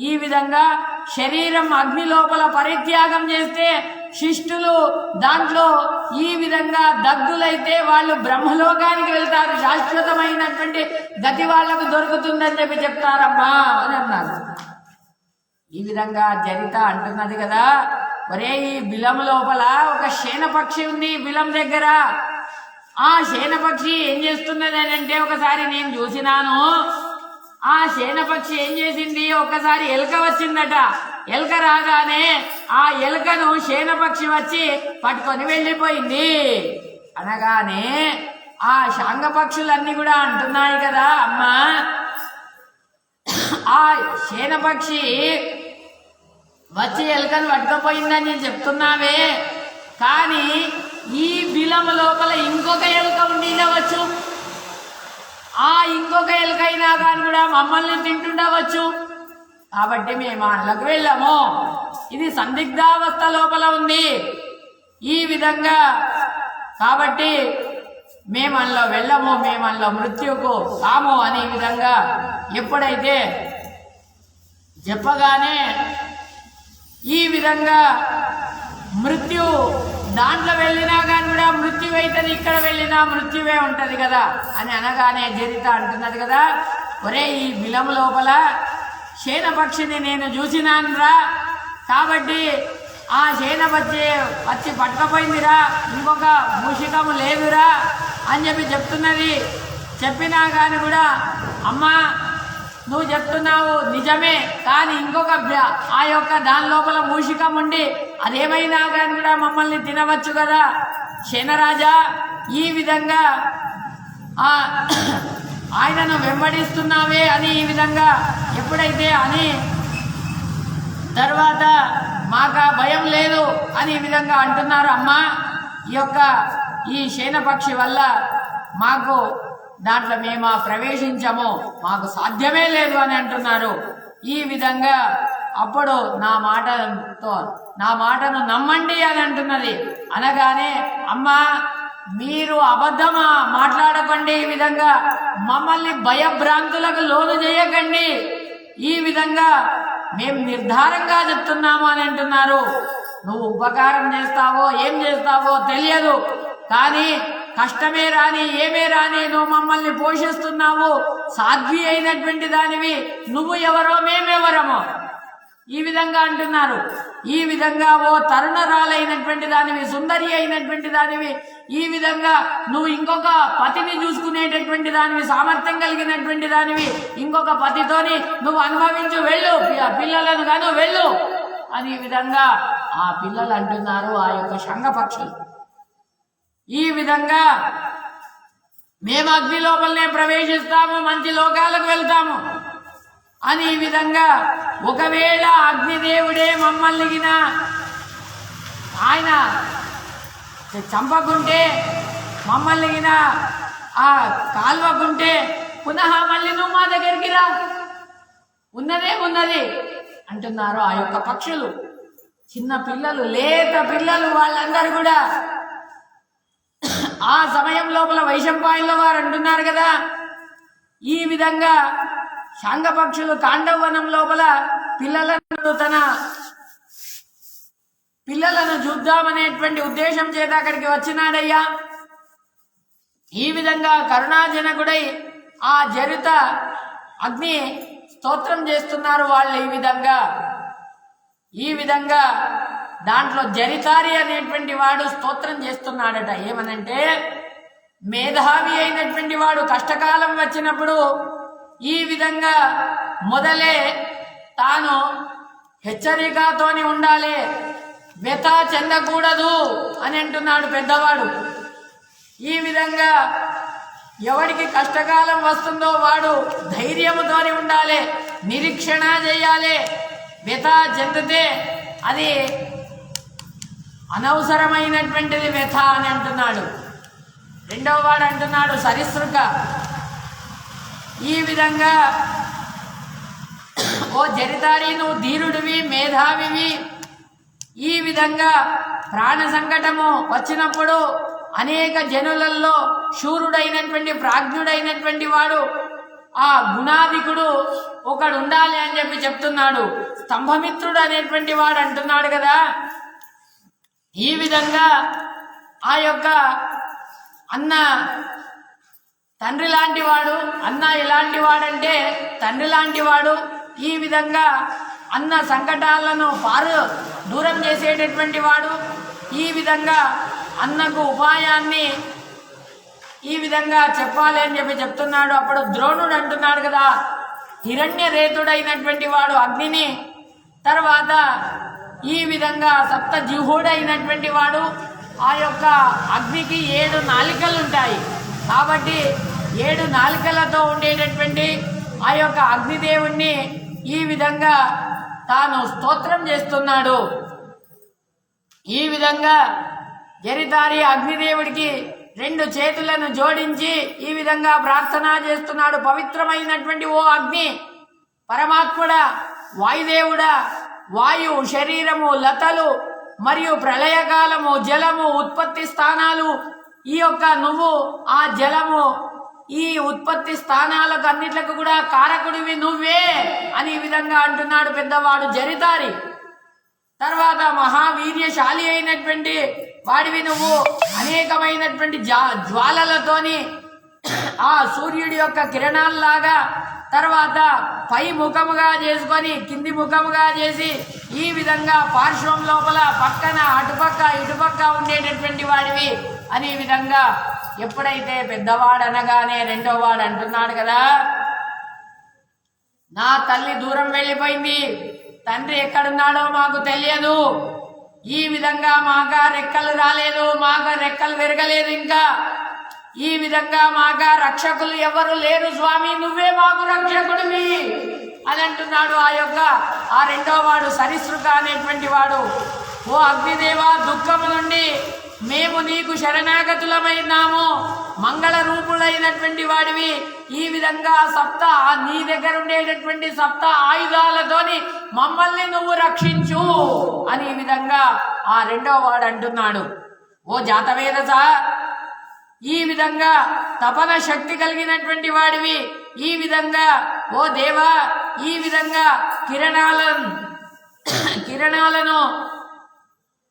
ఈ విధంగా శరీరం అగ్ని లోపల పరిత్యాగం చేస్తే శిష్టులు దాంట్లో ఈ విధంగా దగ్ధులైతే వాళ్ళు బ్రహ్మలోకానికి వెళ్తారు, శాశ్వతమైనటువంటి గతి వాళ్లకు దొరుకుతుందని చెప్పి చెప్తారమ్మా అని అన్నారు. ఈ విధంగా జరిత అంటున్నది కదా, ఒరే ఈ బిలం లోపల ఒక శేనపక్షి ఉంది బిలం దగ్గర, ఆ శేనపక్షి ఏం చేస్తున్నది అని అంటే ఒకసారి నేను చూసినాను. ఆ శేనపక్షి ఏం చేసింది, ఒకసారి ఎలుక వచ్చిందట, ఎలుక రాగానే ఆ ఎలుకను శేనపక్షి వచ్చి పట్టుకొని వెళ్ళిపోయింది అనగానే ఆ శాంగ పక్షులన్నీ కూడా అంటున్నాయి కదా, అమ్మా ఆ శేనపక్షి వచ్చి ఎలుకను పట్టుకపోయిందని నేను చెప్తున్నావే, కానీ ఈ బిలం లోపల ఇంకొక ఎలుక ఉండవచ్చు, ఆ ఇంకొక ఎలుకైనా కానీ కూడా మమ్మల్ని తింటుండవచ్చు, కాబట్టి మేము అందులోకి వెళ్ళాము, ఇది సందిగ్ధావస్థ లోపల ఉంది ఈ విధంగా, కాబట్టి మేము అందులో వెళ్ళము, మేము అందులో మృత్యుకు కాము అనే విధంగా ఎప్పుడైతే చెప్పగానే ఈ విధంగా మృత్యు దాంట్లో వెళ్ళినా కానీ కూడా మృత్యువు అవుతుంది, ఇక్కడ వెళ్ళినా మృత్యువే ఉంటది కదా అని అనగానే జరిత అంటున్నది కదా, ఒరే ఈ బిలం లోపల శేనపక్షిని నేను చూసినానురా, కాబట్టి ఆ శేనపక్షి వచ్చి పట్టుకపోయిందిరా, ఇంకొక మూషికము లేదురా అని చెప్తున్నది. చెప్పినా కానీ కూడా అమ్మా నువ్వు చెప్తున్నావు నిజమే, కానీ ఇంకొక ఆ యొక్క దాని లోపల మూషికం ఉండి అదేమైనా కానీ కూడా మమ్మల్ని తినవచ్చు కదా శేనరాజా. ఈ విధంగా ఆయనను వెంబడిస్తున్నావే అని ఈ విధంగా ఎప్పుడైతే అని తర్వాత మాకు భయం లేదు అని ఈ విధంగా అంటున్నారు. అమ్మా ఈ శేనపక్షి వల్ల మాకు దాంట్లో మేము ప్రవేశించము, మాకు సాధ్యమే లేదు అని అంటున్నారు. ఈ విధంగా అప్పుడు నా మాటను నమ్మండి అని అంటున్నది. అనగానే అమ్మా మీరు అబద్ధమా మాట్లాడకండి, ఈ విధంగా మమ్మల్ని భయభ్రాంతులకు లోను చేయకండి, ఈ విధంగా మేము నిర్ధారంగా చెప్తున్నాము అని అంటున్నారు. నువ్వు ఉపకారం చేస్తావో ఏం చేస్తావో తెలియదు, కానీ కష్టమే రాని ఏమే రాని నువ్వు మమ్మల్ని పోషిస్తున్నావు, సాధ్వి అయినటువంటి దానివి, నువ్వు ఎవరో మేమెవరమో ఈ విధంగా అంటున్నారు. ఈ విధంగా ఓ తరుణరాలైనటువంటి దానివి, సుందరి అయినటువంటి దానివి, ఈ విధంగా నువ్వు ఇంకొక పతిని చూసుకునేటటువంటి దానివి, సామర్థ్యం కలిగినటువంటి దానివి, ఇంకొక పతితోని నువ్వు అనుభవించు, వెళ్ళు, పిల్లలను గాను వెళ్ళు అని ఈ విధంగా ఆ పిల్లలు అంటున్నారు, ఆ యొక్క శంఖపక్షులు. ఈ విధంగా మేము అగ్ని లోపలనే ప్రవేశిస్తాము, మంచి లోకాలకు వెళ్తాము అని ఈ విధంగా ఒకవేళ అగ్నిదేవుడే మమ్మల్ని ఆయన చంపకుంటే, మమ్మల్ని ఆ కాల్వకుంటే పునః మళ్ళీ నువ్వు మా దగ్గరికి రా, ఉన్నది అంటున్నారు ఆ యొక్క పక్షులు. చిన్న పిల్లలు, లేత పిల్లలు, వాళ్ళందరూ కూడా ఆ సమయం లోపల వైశంపాయనుల వారు అంటున్నారు కదా, ఈ విధంగా శంఖపక్షులు కాండవనం లోపల తన పిల్లలను చూద్దామనేటువంటి ఉద్దేశం చేత అక్కడికి వచ్చినాడయ్యా. ఈ విధంగా కరుణాజనకుడై ఆ జరుత అగ్ని స్తోత్రం చేస్తున్నారు వాళ్ళు. ఈ విధంగా దాంట్లో జరితారి అనేటువంటి వాడు స్తోత్రం చేస్తున్నాడట. ఏమనంటే మేధావి అయినటువంటి వాడు కష్టకాలం వచ్చినప్పుడు ఈ విధంగా మొదలే తాను హెచ్చరికతోని ఉండాలి, వ్యథ చెందకూడదు అని అంటున్నాడు పెద్దవాడు. ఈ విధంగా ఎవరికి కష్టకాలం వస్తుందో వాడు ధైర్యముతోని ఉండాలి, నిరీక్షణ చేయాలి. వ్యథ చెందితే అది అనవసరమైనటువంటిది వ్యథ అని అంటున్నాడు. రెండవ వాడు అంటున్నాడు సరీసృక. ఈ విధంగా ఓ జరితారి, నువ్వు ధీరుడివి, మేధావివి. ఈ విధంగా ప్రాణ సంకటము వచ్చినప్పుడు అనేక జనులలో శూరుడైనటువంటి ప్రాజ్ఞుడైనటువంటి వాడు, ఆ గుణాధికుడు ఒకడు ఉండాలి అని చెప్తున్నాడు. స్తంభమిత్రుడు అనేటువంటి వాడు అంటున్నాడు కదా. ఈ విధంగా ఆ యొక్క అన్న తండ్రి లాంటి వాడు, అన్న ఎలాంటి వాడంటే తండ్రి లాంటి వాడు. ఈ విధంగా అన్న సంకటాలను దూరం చేసేటటువంటి వాడు. ఈ విధంగా అన్నకు ఉపాయాన్ని ఈ విధంగా చెప్పాలి అని చెప్తున్నాడు. అప్పుడు ద్రోణుడు అంటున్నాడు కదా, హిరణ్యరేతుడైనటువంటి వాడు అగ్నిని, తర్వాత ఈ విధంగా సప్తజిహ్వుడైనటువంటి వాడు. ఆ యొక్క అగ్నికి 7 నాలికలు ఉంటాయి, కాబట్టి 7 నాలికలతో ఉండేటటువంటి ఆ యొక్క అగ్నిదేవుణ్ణి ఈ విధంగా తాను స్తోత్రం చేస్తున్నాడు. ఈ విధంగా జరితారి అగ్నిదేవుడికి 2 చేతులను జోడించి ఈ విధంగా ప్రార్థన చేస్తున్నాడు. పవిత్రమైనటువంటి ఓ అగ్ని, పరమాత్ముడా, వాయుదేవుడా, వాయు, శరీరము, లతలు మరియు ప్రళయకాలము, జలము, ఉత్పత్తి స్థానాలు, ఈ యొక్క నువ్వు ఆ జలము, ఈ ఉత్పత్తి స్థానాలకు అన్నిట్లకు కూడా కారకుడివి నువ్వే అని ఈ విధంగా అంటున్నాడు పెద్దవాడు జరితారి. తర్వాత మహావీర్యశాలి అయినటువంటి వాడివి నువ్వు, అనేకమైనటువంటి జ్వాలలతోని ఆ సూర్యుడి యొక్క కిరణాల్లాగా తర్వాత పై ముఖముగా చేసుకొని కింది ముఖముగా చేసి ఈ విధంగా పార్శ్వం లోపల పక్కన అటుపక్క ఇటుపక్క ఉండేటటువంటి వాడివి అని విధంగా ఎప్పుడైతే పెద్దవాడు అనగానే రెండో వాడు అంటున్నాడు కదా, నా తల్లి దూరం వెళ్ళిపోయింది, తండ్రి ఎక్కడున్నాడో మాకు తెలియదు, ఈ విధంగా మాగా రెక్కలు రాలేదు, మాగా రెక్కలు విరగలేదు, ఇంకా ఈ విధంగా మాగా రక్షకులు ఎవరు లేరు స్వామి, నువ్వే మాకు రక్షకుడివి అని అంటున్నాడు. ఆ రెండో వాడు సరిసృక అనేటువంటి వాడు. ఓ అగ్నిదేవ, దుఃఖము నుండి మేము నీకు శరణాగతులమైనాము, మంగళ రూపుడైనటువంటి వాడివి, ఈ విధంగా నీ దగ్గర ఉండేటటువంటి సప్త ఆయుధాలతోని మమ్మల్ని నువ్వు రక్షించు అని ఈ విధంగా ఆ రెండో వాడు అంటున్నాడు. ఓ జాతవేదస, ఈ విధంగా తపన శక్తి కలిగినటువంటి వాడివి, ఈ విధంగా ఓ దేవా, ఈ విధంగా కిరణాలను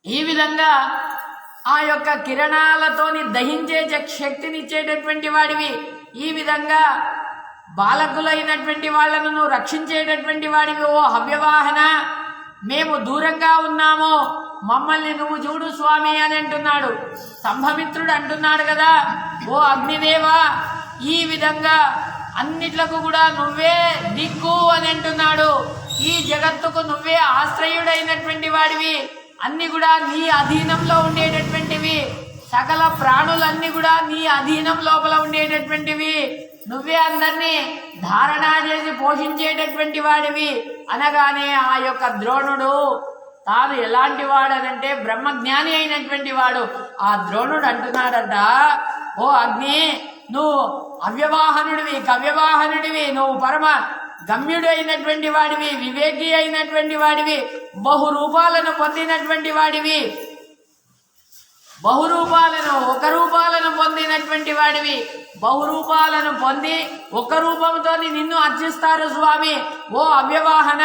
ఈ విధంగా ఆ యొక్క కిరణాలతోని దహించే శక్తినిచ్చేటటువంటి వాడివి, ఈ విధంగా బాలకులైనటువంటి వాళ్లను నువ్వు రక్షించేటటువంటి వాడివి. ఓ హవ్యవాహన, మేము దూరంగా ఉన్నాము, మమ్మల్ని నువ్వు చూడు స్వామి అని అంటున్నాడు. స్తంభమిత్రుడు అంటున్నాడు కదా, ఓ అగ్నిదేవా, ఈ విధంగా అన్నిట్లకు కూడా నువ్వే దిక్కు అని అంటున్నాడు. ఈ జగత్తుకు నువ్వే ఆశ్రయుడైనటువంటి వాడివి, అన్ని కూడా నీ అధీనంలో ఉండేటటువంటివి, సకల ప్రాణులన్నీ కూడా నీ అధీనం లోపల ఉండేటటువంటివి, నువ్వే అందరినీ ధారణ చేసి పోషించేటటువంటి వాడివి అనగానే ఆ యొక్క ద్రోణుడు తాను ఎలాంటి వాడనంటే బ్రహ్మజ్ఞాని అయినటువంటి వాడు. ఆ ద్రోణుడు అంటున్నాడట, ఓ అగ్ని, నువ్వు అవ్యవాహనుడివి, కవ్యవాహనుడివి, నువ్వు పరమ గమ్యుడు అయినటువంటి వాడివి, వివేకి అయినటువంటి వాడివి, బహురూపాలను పొందినటువంటి వాడివి, ఒక రూపాలను పొందినటువంటి వాడివి, బహురూపాలను పొంది ఒక రూపంతో నిన్ను అర్చిస్తారు స్వామి. ఓ అవ్యవాహన,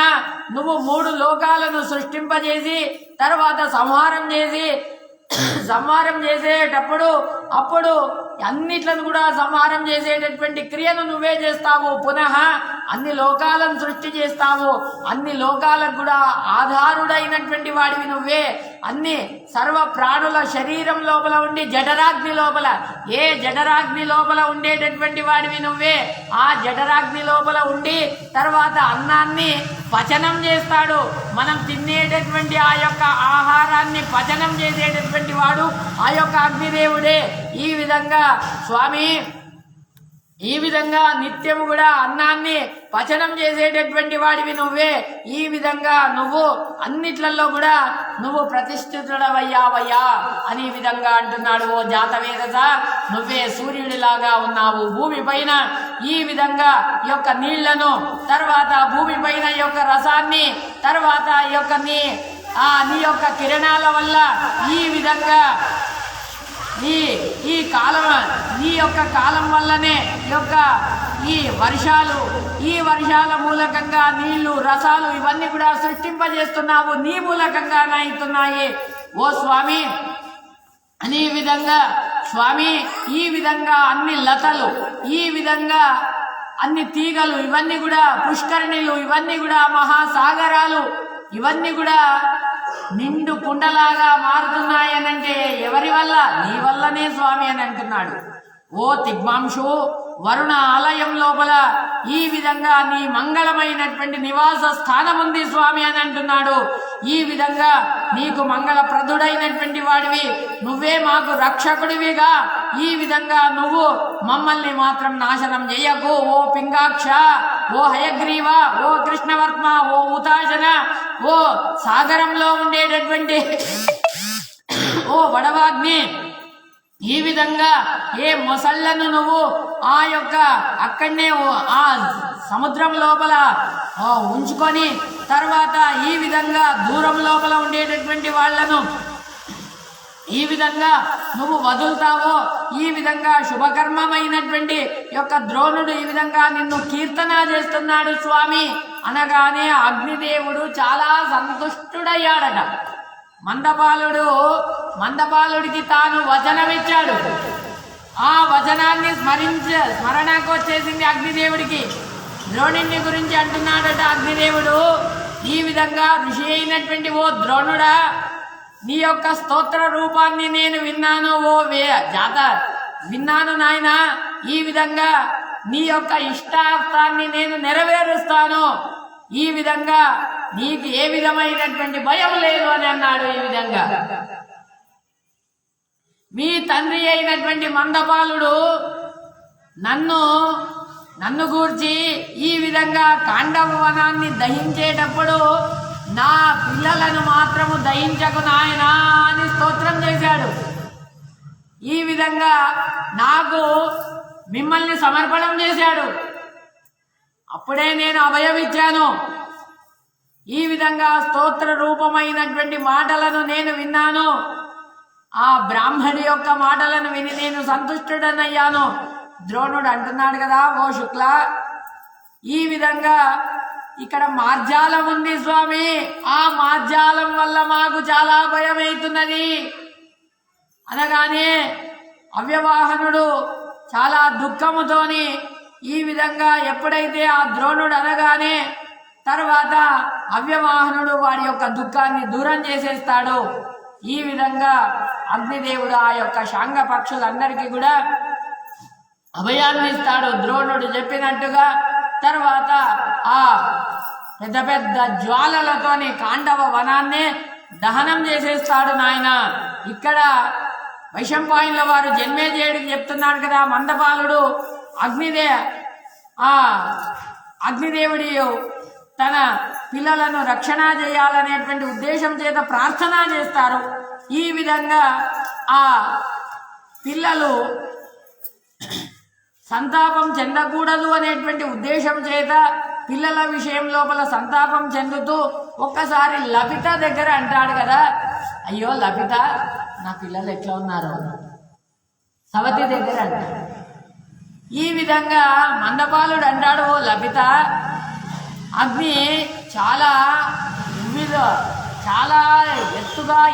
నువ్వు 3 లోకాలను సృష్టింపజేసి తర్వాత సంహారం చేసేటప్పుడు అప్పుడు అన్నిట్లను కూడా సంహారం చేసేటటువంటి క్రియను నువ్వే చేస్తావు. పునః అన్ని లోకాలను సృష్టి చేస్తావు, అన్ని లోకాలకు కూడా ఆధారుడైనటువంటి వాడివి నువ్వే. అన్ని సర్వ ప్రాణుల శరీరం లోపల ఉండి జఠరాగ్ని లోపల జఠరాగ్ని లోపల ఉండేటటువంటి వాడివి నువ్వే. ఆ జఠరాగ్ని లోపల ఉండి తర్వాత అన్నాన్ని పచనం చేస్తాడు. మనం తినేటటువంటి ఆ యొక్క ఆహారాన్ని పచనం చేసేటటువంటి వాడు ఆ యొక్క అగ్నిదేవుడే. ఈ విధంగా స్వామి, ఈ విధంగా నిత్యము కూడా అన్నాన్ని పచనం చేసేటటువంటి వాడివి నువ్వే. ఈ విధంగా నువ్వు అన్నిట్లలో కూడా నువ్వు ప్రతిష్ఠితుడవయ్యావయ్యా అని ఈ విధంగా అంటున్నాడు. ఓ జాతవేదస, నువ్వే సూర్యుడిలాగా ఉన్నావు భూమి పైన. ఈ విధంగా ఈ యొక్క నీళ్లను, తర్వాత భూమి పైన ఈ యొక్క రసాన్ని, తర్వాత ఈ యొక్క నీ యొక్క కిరణాల వల్ల ఈ విధంగా ఈ యొక్క కాలం వల్లనే ఈ వర్షాల మూలకంగా నీళ్లు, రసాలు ఇవన్నీ కూడా సృష్టింపజేస్తున్నావు, నీ మూలకంగా అవుతున్నాయి ఓ స్వామి అని ఈ విధంగా స్వామి. ఈ విధంగా అన్ని లతలు, ఈ విధంగా అన్ని తీగలు, ఇవన్నీ కూడా పుష్కరిణిలు, ఇవన్నీ కూడా మహాసాగరాలు, ఇవన్నీ కూడా నిండు కుండలాగా మారుతున్నాయనంటే ఎవరి వల్ల? నీ వల్లనే స్వామి అని అంటున్నాడు. ఓ తిగ్మాంశు, వరుణ ఆలయం లోపల ఈ విధంగా నీ మంగళమైనటువంటి నివాస స్థానం ఉంది స్వామి అని అంటున్నాడు. ఈ విధంగా నీకు మంగళప్రదుడైనటువంటి వాడివి, నువ్వే మాకు రక్షకుడివిగా ఈ విధంగా నువ్వు మమ్మల్ని మాత్రం నాశనం చేయకు. ఓ పింగాక్ష, ఓ హయగ్రీవ, ఓ కృష్ణవర్మ, ఓ ఉతాశన, ఓ సాగరంలో ఉండేటటువంటి ఓ వడవాగ్ని, ఈ విధంగా ఏ మొసళ్లను నువ్వు ఆ యొక్క అక్కడనే ఆ సముద్రం లోపల ఉంచుకొని తర్వాత ఈ విధంగా దూరం లోపల ఉండేటటువంటి వాళ్లను ఈ విధంగా నువ్వు వదులుతావో, ఈ విధంగా శుభకర్మమైనటువంటి యొక్క ద్రోణుడు ఈ విధంగా నిన్ను కీర్తన చేస్తున్నాడు స్వామి అనగానే అగ్నిదేవుడు చాలా సంతుష్టుడయ్యాడట. మందపాలుడికి తాను వచనమిచ్చాడు. ఆ వచనాన్ని స్మరణకు వచ్చేసింది అగ్నిదేవుడికి. ద్రోణుని గురించి అంటున్నాడట అగ్నిదేవుడు ఈ విధంగా, ఋషి అయినటువంటి ఓ ద్రోణుడా, నీ యొక్క స్తోత్ర రూపాన్ని నేను విన్నాను, ఓ జాత విన్నాను నాయన. ఈ విధంగా నీ యొక్క ఇష్టార్థాన్ని నేను నెరవేరుస్తాను. ఈ విధంగా నీకు ఏ విధమైనటువంటి భయం లేదు అని అన్నాడు. ఈ విధంగా మీ తండ్రి అయినటువంటి మందపాలుడు నన్ను గూర్చి ఈ విధంగా కాండవ వనాన్ని దహించేటప్పుడు నా పిల్లలను మాత్రము దహించకు నాయనా అని స్తోత్రం చేశాడు. ఈ విధంగా నాకు మిమ్మల్ని సమర్పణం చేశాడు. అప్పుడే నేను అభయం ఇచ్చాను. ఈ విధంగా స్తోత్ర రూపమైనటువంటి మాటలను నేను విన్నాను. ఆ బ్రాహ్మణి యొక్క మాటలను విని నేను సంతుష్టుడనయ్యాను. ద్రోణుడు అంటున్నాడు కదా, ఓ శుక్ల, ఈ విధంగా ఇక్కడ మార్జాలం ఉంది స్వామి, ఆ మార్జాలం వల్ల మాకు చాలా భయం అవుతున్నది అనగానే అవ్యవాహనుడు చాలా దుఃఖముతోని ఈ విధంగా ఎప్పుడైతే ఆ ద్రోణుడు అనగానే తర్వాత అవ్యవాహనుడు వాడి యొక్క దుఃఖాన్ని దూరం చేసేస్తాడు. ఈ విధంగా అగ్నిదేవుడు ఆ యొక్క శాంగ పక్షులందరికీ కూడా అభయాన్ని ఇస్తాడు ద్రోణుడు చెప్పినట్టుగా. తర్వాత ఆ పెద్ద పెద్ద జ్వాలలతోని కాండవ వనాన్నే దహనం చేసేస్తాడు నాయన. ఇక్కడ వైశంపాయనుల వారు జన్మేజయుడికి చెప్తున్నాడు కదా, మందపాలుడు అగ్నిదేవుడి తన పిల్లలను రక్షణ చేయాలనేటువంటి ఉద్దేశం చేత ప్రార్థన చేస్తారు. ఈ విధంగా ఆ పిల్లలు సంతాపం చెందకూడదు అనేటువంటి ఉద్దేశం చేత పిల్లల విషయం లోపల సంతాపం చెందుతూ ఒక్కసారి లభిత దగ్గర అంటాడు కదా, అయ్యో లభిత, నా పిల్లలు ఎట్లా ఉన్నారు సవతి దగ్గర అంటాడు. ఈ విధంగా మందపాలుడు అంటాడు, ఓ లభిత, అగ్ని చాలా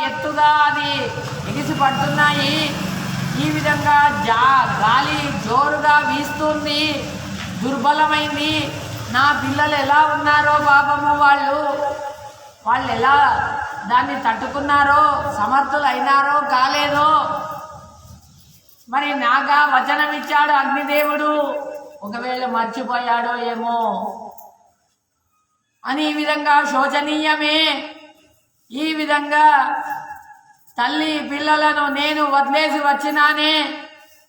ఎత్తుగా అది ఎగిసి పడుతున్నాయి. ఈ విధంగా గాలి జోరుగా వీస్తుంది, దుర్బలమైంది. నా పిల్లలు ఎలా ఉన్నారో పాపము, వాళ్ళు ఎలా దాన్ని తట్టుకున్నారో, సమర్థులు అయినారో కాలేదో. మరి నాగా వచనం ఇచ్చాడు అగ్నిదేవుడు, ఒకవేళ మర్చిపోయాడో ఏమో అని ఈ విధంగా శోచనీయమే. ఈ విధంగా తల్లి పిల్లలను నేను వదిలేసి వచ్చినానే,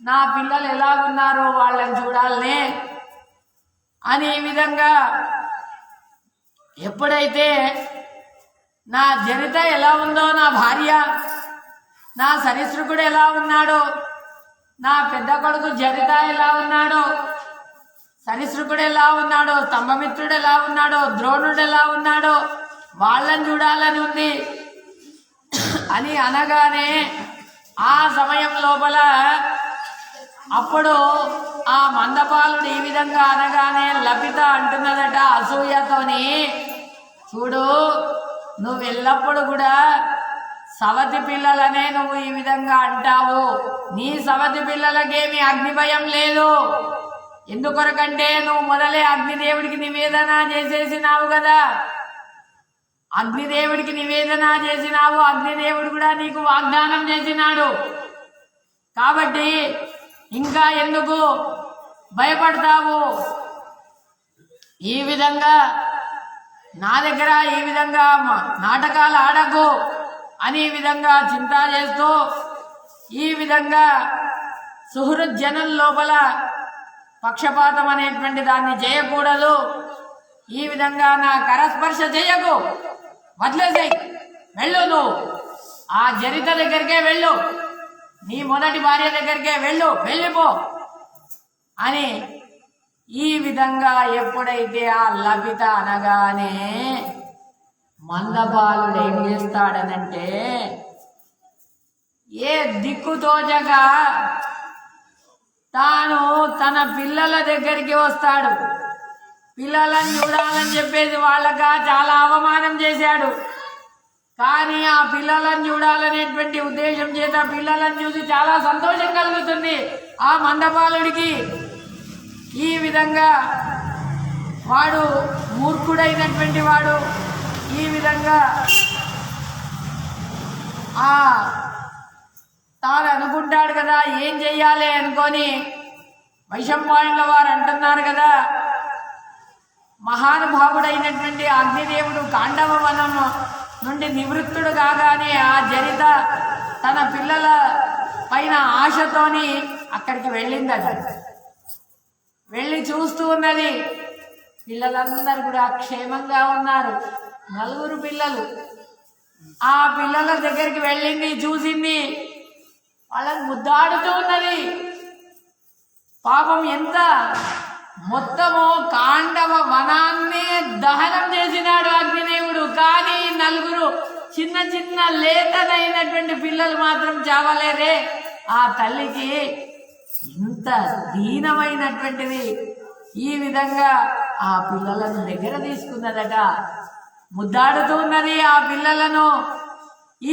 నా పిల్లలు ఎలా ఉన్నారో వాళ్ళని చూడాలనే అని ఈ విధంగా ఎప్పుడైతే నా జనిత ఎలా ఉందో, నా భార్య, నా సరీసృకుడు ఎలా ఉన్నాడో, నా పెద్ద కొడుకు జనిత ఎలా ఉన్నాడో, సరీసృకుడు ఎలా ఉన్నాడో, స్తంభమిత్రుడు ఎలా ఉన్నాడో, ద్రోణుడు ఎలా ఉన్నాడో వాళ్ళని చూడాలని ఉంది అని అనగానే ఆ సమయం లోపల అప్పుడు ఆ మందపాలుడు ఈ విధంగా అనగానే లభిత అంటున్నదట అసూయతోని, చూడు, నువ్వు ఎల్లప్పుడు కూడా సవతి పిల్లలనే నువ్వు ఈ విధంగా అంటావు. నీ సవతి పిల్లలకేమి అగ్ని భయం లేదు. ఎందుకొరకంటే నువ్వు మొదలే అగ్నిదేవుడికి నివేదన చేసేసినావు కదా, అగ్నిదేవుడికి నివేదన చేసినావు. అగ్నిదేవుడు కూడా నీకు వాగ్దానం చేసినాడు. కాబట్టి ఇంకా ఎందుకు భయపడతావు? ఈ విధంగా నా దగ్గర ఈ విధంగా నాటకాలు ఆడకు అని ఈ విధంగా చింత చేస్తూ, ఈ విధంగా సుహృజ్జనం లోపల పక్షపాతం అనేటువంటి దాన్ని చేయకూడదు. ఈ విధంగా నా కరస్పర్శ చేయకు, వదిలేసాయి, వెళ్ళు, నువ్వు ఆ జరిత దగ్గరికే వెళ్ళు, నీ మొదటి భార్య దగ్గరికే వెళ్ళిపో అని ఈ విధంగా ఎప్పుడైతే ఆ లభిత అనగానే మందపాలుడు ఏం చేస్తాడనంటే, ఏ దిక్కుతోచగా తాను తన పిల్లల దగ్గరికి వస్తాడు. పిల్లలను చూడాలని చెప్పేసి వాళ్ళగా చాలా అవమానం చేశాడు. కానీ ఆ పిల్లలను చూడాలనేటువంటి ఉద్దేశం చేత పిల్లలను చూసి చాలా సంతోషం కలుగుతుంది ఆ మందపాలుడికి. ఈ విధంగా వాడు మూర్ఖుడైనటువంటి వాడు ఈ విధంగా తాను అనుకుంటాడు కదా ఏం చెయ్యాలి అనుకొని వైశంపాయనుల వారు అంటున్నారు కదా, మహానుభావుడైనటువంటి అగ్నిదేవుడు కాండవ వనం నుండి నివృత్తుడు కాగానే ఆ జరిత తన పిల్లల పైన ఆశతోని అక్కడికి వెళ్ళిందట. వెళ్ళి చూస్తూ ఉన్నది. పిల్లలందరూ కూడా క్షేమంగా ఉన్నారు. 4 పిల్లలు. ఆ పిల్లల దగ్గరికి వెళ్ళింది, చూసింది, వాళ్ళని ముద్దాడుతూ ఉన్నది. పాపం ఎంత మొత్తము కాండవ వనాన్ని దహనం చేసినాడు అగ్నిదేవుడు. కానీ 4 చిన్న చిన్న లేతనైనటువంటి పిల్లలు మాత్రం చావలేదే. ఆ తల్లికి ఇంత దీనమైనటువంటిది. ఈ విధంగా ఆ పిల్లలను దగ్గర తీసుకున్నదట, ముద్దాడుతూ ఉన్నది ఆ పిల్లలను.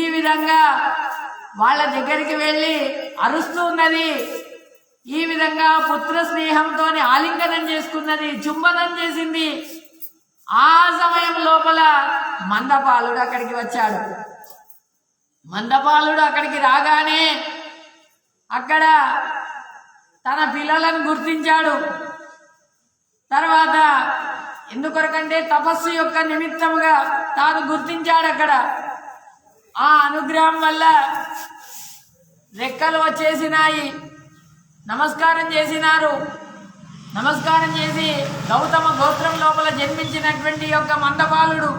ఈ విధంగా వాళ్ళ దగ్గరికి వెళ్ళి అరుస్తూ ఉన్నది. ఈ విధంగా పుత్ర స్నేహంతో ఆలింగనం చేసుకున్నది, చుంబనం చేసింది. ఆ సమయం లోపల మందపాలుడు అక్కడికి వచ్చాడు. మందపాలుడు అక్కడికి రాగానే అక్కడ తన పిల్లలను గుర్తించాడు. తర్వాత ఎందుకొరకంటే తపస్సు యొక్క నిమిత్తముగా తాను గుర్తించాడు. అక్కడ ఆ అనుగ్రహం వల్ల రెక్కలు వచ్చేసినాయి. నమస్కారం చేసినారు. నమస్కారం చేసి గౌతమ గోత్రం లోపల జన్మించినటువంటి యొక్క మందపాలుడు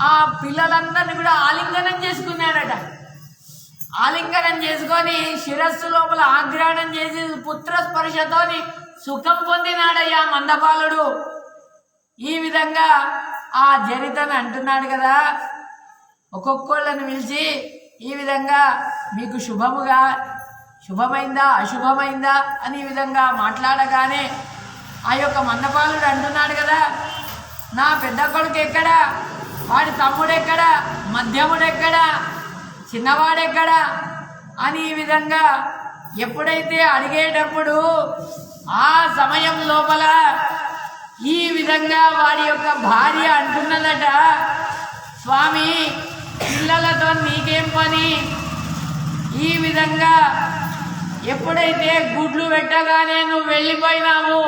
ఆ పిల్లలందరినీ కూడా ఆలింగనం చేసుకున్నాడట. ఆలింగనం చేసుకొని శిరస్సు లోపల ఆగ్రహణం చేసి పుత్ర స్పర్శతోని సుఖం పొందినాడయ్యా మందపాలుడు. ఈ విధంగా ఆ జరితను అంటున్నాడు కదా, ఒక్కొక్కళ్ళని పిలిచి ఈ విధంగా మీకు శుభమైందా అశుభమైందా అని ఈ విధంగా మాట్లాడగానే ఆ యొక్క మందపాలుడు అంటున్నాడు కదా, నా పెద్ద కొడుకు ఎక్కడా, వాడి తమ్ముడు ఎక్కడా, మధ్యముడు ఎక్కడా, చిన్నవాడెక్కడా అని ఈ విధంగా ఎప్పుడైతే అడిగేటప్పుడు ఆ సమయం లోపల ఈ విధంగా వాడి యొక్క భార్య అంటున్నదట, స్వామి పిల్లలతో నీకేం పని? ఈ విధంగా ఎప్పుడైతే గుడ్లు పెట్టగానే నువ్వు వెళ్ళిపోయినావు,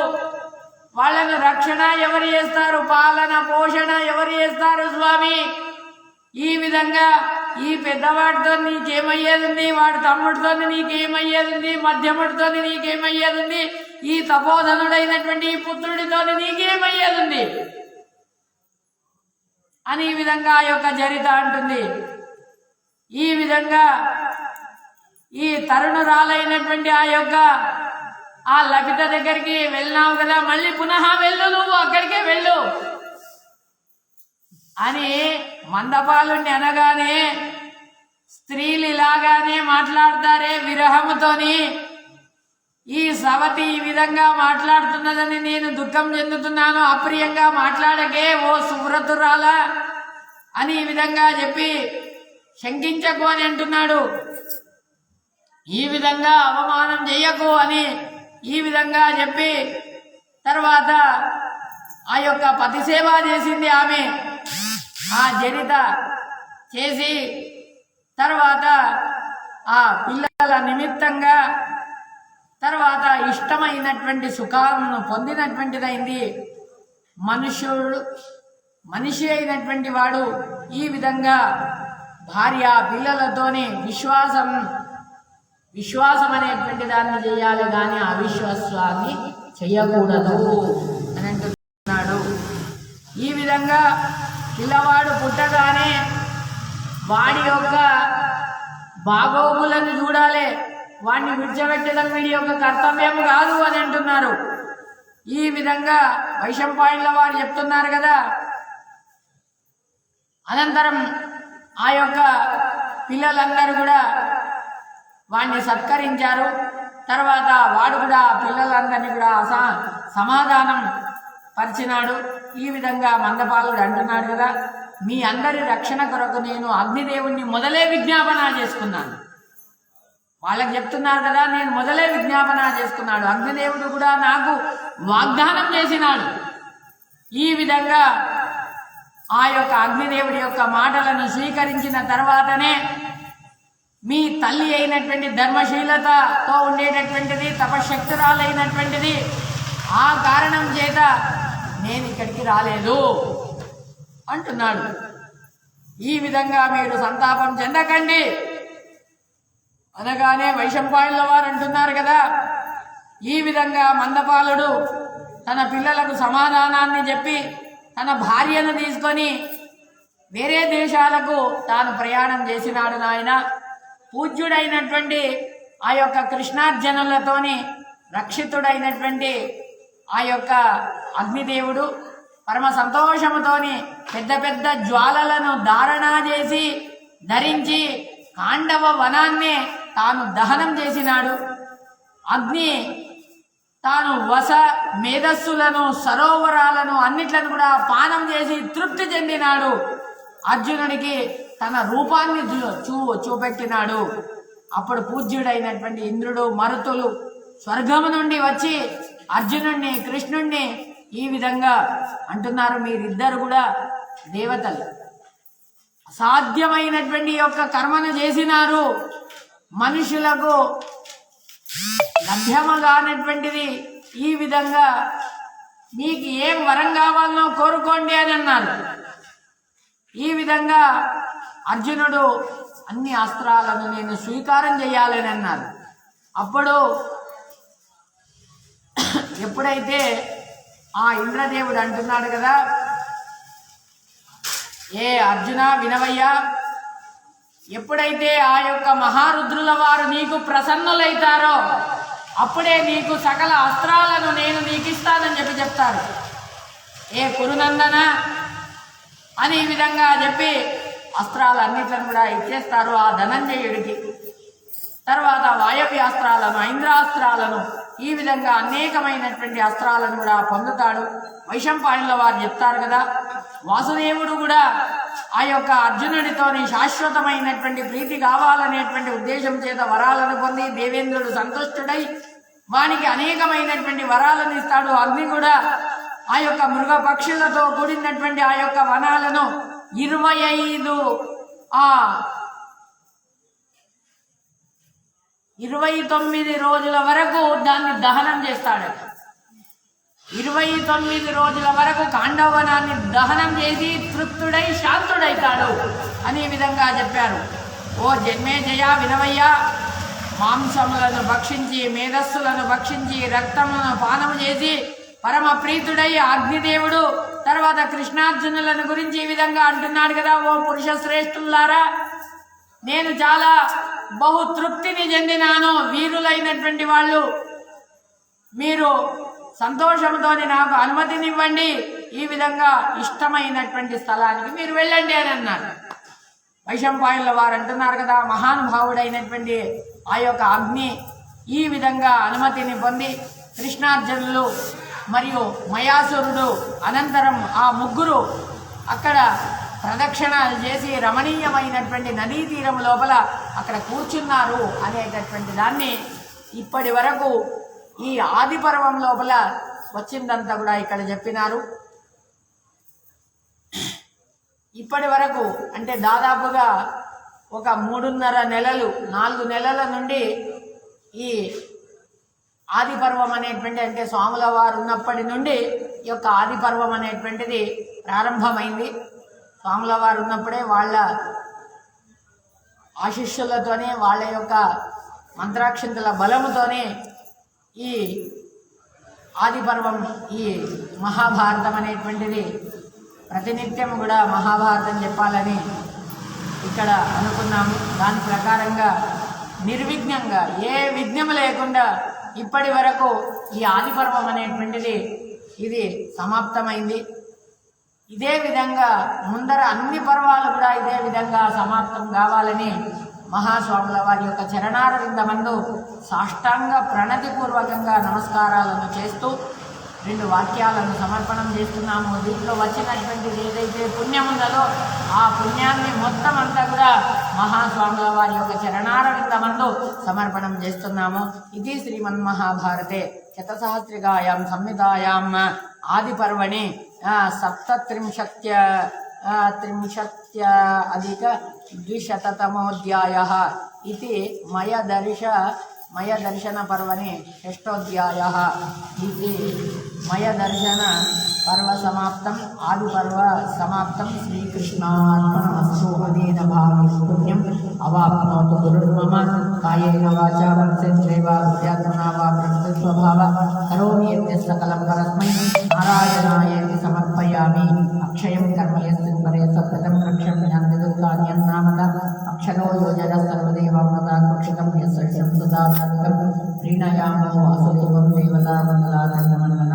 వాళ్ళను రక్షణ ఎవరు చేస్తారు, పాలన పోషణ ఎవరు చేస్తారు స్వామి? ఈ విధంగా ఈ పెద్దవాడితో నీకేమయ్యేది, వాడి తమ్ముడితో నీకేమయ్యేది, మధ్యముడితో నీకేమయ్యేది, ఈ తపోధనుడైనటువంటి ఈ పుత్రుడితో నీకేమయ్యేది అని ఈ విధంగా ఆ యొక్క జరిత అంటుంది. ఈ విధంగా ఈ తరుణురాలైనటువంటి ఆ యొక్క ఆ లభిత దగ్గరికి వెళ్ళినావు కదా, మళ్ళీ పునః వెళ్ళు, నువ్వు అక్కడికే వెళ్ళు అని మందపాలుని అనగానే స్త్రీలు ఇలాగానే మాట్లాడతారే విరహముతోని. ఈ సవతి ఈ విధంగా మాట్లాడుతున్నదని నేను దుఃఖం చెందుతున్నాను, అప్రియంగా మాట్లాడకే ఓ సువ్రతురాల అని ఈ విధంగా చెప్పి శంకించకు అని అంటున్నాడు. ఈ విధంగా అవమానం చెయ్యకు అని ఈ విధంగా చెప్పి తర్వాత ఆ యొక్క పతిసేవ చేసింది ఆమె. ఆ జరిత చేసి తర్వాత ఆ పిల్లల నిమిత్తంగా తర్వాత ఇష్టమైనటువంటి సుఖాలను పొందినటువంటిదైంది. మనిషి అయినటువంటి వాడు ఈ విధంగా భార్య పిల్లలతోనే విశ్వాసం అనేటువంటి దాన్ని చేయాలి, కానీ అవిశ్వాసాన్ని చెయ్యకూడదు అని అంటున్నాడు. ఈ విధంగా పిల్లవాడు పుట్టగానే వాడి యొక్క బాగోగులను చూడాలి, వాడిని విడిచిపెట్టడం వీడి యొక్క కర్తవ్యం కాదు అని అంటున్నారు. ఈ విధంగా వైశంపాయనుల వారు చెప్తున్నారు కదా. అనంతరం ఆ యొక్క పిల్లలందరూ కూడా వాడిని సత్కరించారు. తర్వాత వాడు కూడా పిల్లలందరినీ కూడా సమాధానం పరిచినాడు. ఈ విధంగా మందపాలుడు అంటున్నాడు కదా, మీ అందరి రక్షణ కొరకు నేను అగ్నిదేవుణ్ణి మొదలే విజ్ఞాపన చేసుకున్నాను. వాళ్ళకి చెప్తున్నారు కదా, నేను మొదలే విజ్ఞాపన చేసుకున్నాడు. అగ్నిదేవుడు కూడా నాకు వాగ్దానం చేసినాడు. ఈ విధంగా ఆ యొక్క అగ్నిదేవుడి యొక్క మాటలను స్వీకరించిన తర్వాతనే మీ తల్లి అయినటువంటి ధర్మశీలతతో ఉండేటటువంటిది, తపశక్తురాలైనటువంటిది, ఆ కారణం చేత నేను ఇక్కడికి రాలేదు అంటున్నాడు. ఈ విధంగా మీరు సంతాపం చెందకండి అనగానే వైశంపాయనుల వారు అంటున్నారు కదా, ఈ విధంగా మందపాలుడు తన పిల్లలకు సమాధానాన్ని చెప్పి తన భార్యను తీసుకొని వేరే దేశాలకు తాను ప్రయాణం చేసినాడు. నాయన పూజ్యుడైనటువంటి ఆ యొక్క కృష్ణార్జునులతోని రక్షితుడైనటువంటి ఆ యొక్క అగ్నిదేవుడు పరమ సంతోషముతోని పెద్ద పెద్ద జ్వాలలను ధారణ చేసి ధరించి కాండవ వనాన్నే తాను దహనం చేసినాడు. అగ్ని తాను వస మేధస్సులను సరోవరాలను అన్నిట్లను కూడా పానం చేసి తృప్తి చెందినాడు. అర్జునుడికి తన రూపాన్ని చూపెట్టినాడు. అప్పుడు పూజ్యుడైనటువంటి ఇంద్రుడు మరుతులు స్వర్గము నుండి వచ్చి అర్జునుడిని కృష్ణుణ్ణి ఈ విధంగా అంటున్నారు, మీరిద్దరు కూడా దేవతలు, అసాధ్యమైనటువంటి యొక్క కర్మను చేసినారు. మనుషులకు లభ్యమగానటువంటిది ఈ విధంగా మీకు ఏం వరం కావాలనో కోరుకోండి అని అన్నారు. ఈ విధంగా అర్జునుడు అన్ని అస్త్రాలను నేను స్వీకారం చేయాలని అన్నారు. అప్పుడు ఎప్పుడైతే ఆ ఇంద్రదేవుడు అంటున్నాడు కదా, ఏ అర్జున వినవయ్యా, ఎప్పుడైతే ఆ యొక్క మహారుద్రుల వారు నీకు ప్రసన్నులైతారో అప్పుడే నీకు సకల అస్త్రాలను నేను నీకు ఇస్తానని చెప్తారు. ఏ కురునందన అని ఈ విధంగా చెప్పి అస్త్రాలన్నిట్లను కూడా ఇచ్చేస్తారు ఆ ధనంజయుడికి. తర్వాత వాయవ్యాస్త్రాలను, ఐంద్రాస్త్రాలను, ఈ విధంగా అనేకమైనటువంటి అస్త్రాలను కూడా పొందుతాడు. వైశంపాయనుల వారు చెప్తారు కదా, వాసుదేవుడు కూడా ఆ యొక్క అర్జునుడితోని శాశ్వతమైనటువంటి ప్రీతి కావాలనేటువంటి ఉద్దేశం చేత వరాలను పొంది దేవేంద్రుడు సంతుష్టుడై వానికి అనేకమైనటువంటి వరాలను ఇస్తాడు. అగ్ని కూడా ఆ యొక్క మృగ పక్షులతో కూడినటువంటి ఆ యొక్క వనాలను 29 రోజుల వరకు దాన్ని దహనం చేస్తాడు. 29 రోజుల వరకు కాండవనాన్ని దహనం చేసి తృప్తుడై శాంతుడైతాడు అనే విధంగా చెప్పారు. ఓ జన్మేజయ వినవయ్య, మాంసములను భక్షించి మేధస్సులను భక్షించి రక్తములను పానము చేసి పరమ ప్రీతుడై అగ్నిదేవుడు తర్వాత కృష్ణార్జునులను గురించి ఈ విధంగా అంటున్నాడు కదా, ఓ పురుష శ్రేష్ఠులారా, నేను చాలా బహు తృప్తిని చెందినాను. వీరులైనటువంటి వాళ్ళు మీరు సంతోషంతోని నాకు అనుమతినివ్వండి, ఈ విధంగా ఇష్టమైనటువంటి స్థలానికి మీరు వెళ్ళండి అని అన్నారు. వైశంపాయనుల వారు అంటున్నారు కదా, మహానుభావుడైనటువంటి ఆ యొక్క అగ్ని ఈ విధంగా అనుమతిని పొంది కృష్ణార్జునులు మరియు మయాసురుడు అనంతరం ఆ ముగ్గురు అక్కడ ప్రదక్షిణాలు చేసి రమణీయమైనటువంటి నదీ తీరం లోపల అక్కడ కూర్చున్నారు అనేటటువంటి దాన్ని ఇప్పటి వరకు ఈ ఆది పర్వం లోపల వచ్చిందంతా కూడా ఇక్కడ చెప్పినారు. ఇప్పటి వరకు అంటే దాదాపుగా ఒక 3.5 నెలలు 4 నెలల నుండి ఈ ఆది పర్వం అనేటువంటి అంటే స్వాముల వారు ఉన్నప్పటి నుండి ఈ యొక్క ఆది పర్వం అనేటువంటిది ప్రారంభమైంది. స్వాముల వారు ఉన్నప్పుడే వాళ్ళ ఆశిష్యులతోనే వాళ్ళ యొక్క మంత్రాక్షంతుల బలముతోనే ఈ ఆది పర్వం ఈ మహాభారతం అనేటువంటిది ప్రతినిత్యం కూడా మహాభారతం చెప్పాలని ఇక్కడ అనుకున్నాము. దాని ప్రకారంగా నిర్విఘ్నంగా ఏ విఘ్నం లేకుండా ఇప్పటి వరకు ఈ ఆది పర్వం అనేటువంటిది ఇది సమాప్తమైంది. ఇదే విధంగా ముందర అన్ని పర్వాలు కూడా ఇదే విధంగా సమాప్తం కావాలని మహాస్వాముల వారి యొక్క చరణారవిందమందు సాష్టాంగ ప్రణతిపూర్వకంగా నమస్కారాలను చేస్తూ 2 వాక్యాలను సమర్పణం చేస్తున్నాము. దీంట్లో వచ్చినటువంటిది ఏదైతే పుణ్యం ఉన్నదో ఆ పుణ్యాన్ని మొత్తం అంతా కూడా మహాస్వాముల వారి యొక్క చరణారవిందమందు సమర్పణం చేస్తున్నాము. ఇది శ్రీమన్మహాభారతే శతసహస్రికాయాం సంహితాయాం ఆదిపర్వణి 37-200 ఇది మయదర్శన పర్వణి 6ోऽధ్యాయः. ఇది మయదర్శన పర్వ సమాప్తం, ఆది పర్వ సమాప్తం. శ్రీకృష్ణార్పణమస్తు. అదేన భావం పుణ్యం అవాప్నోతు గురుర్మమ కాయేన వాచా మనసేంద్రియైర్వా బుద్ధ్యాత్మనా వా ప్రకృతి స్వభావ కరోమి యత్యత్ సకలం పరస్మై నారాయణాయేతి సమర్పయామి. అక్షయం కర్మ యస్మిన్ పరే సత్కృతం రక్ష్యం జ్ఞానదుఃఖాన్యన్నామత అక్షరో యోజన సర్వదేవామృతాక్షితం యస్సత్యం సదా సత్యం ప్రీణయామో అసుదేవం దేవతామండలాఖండమండలం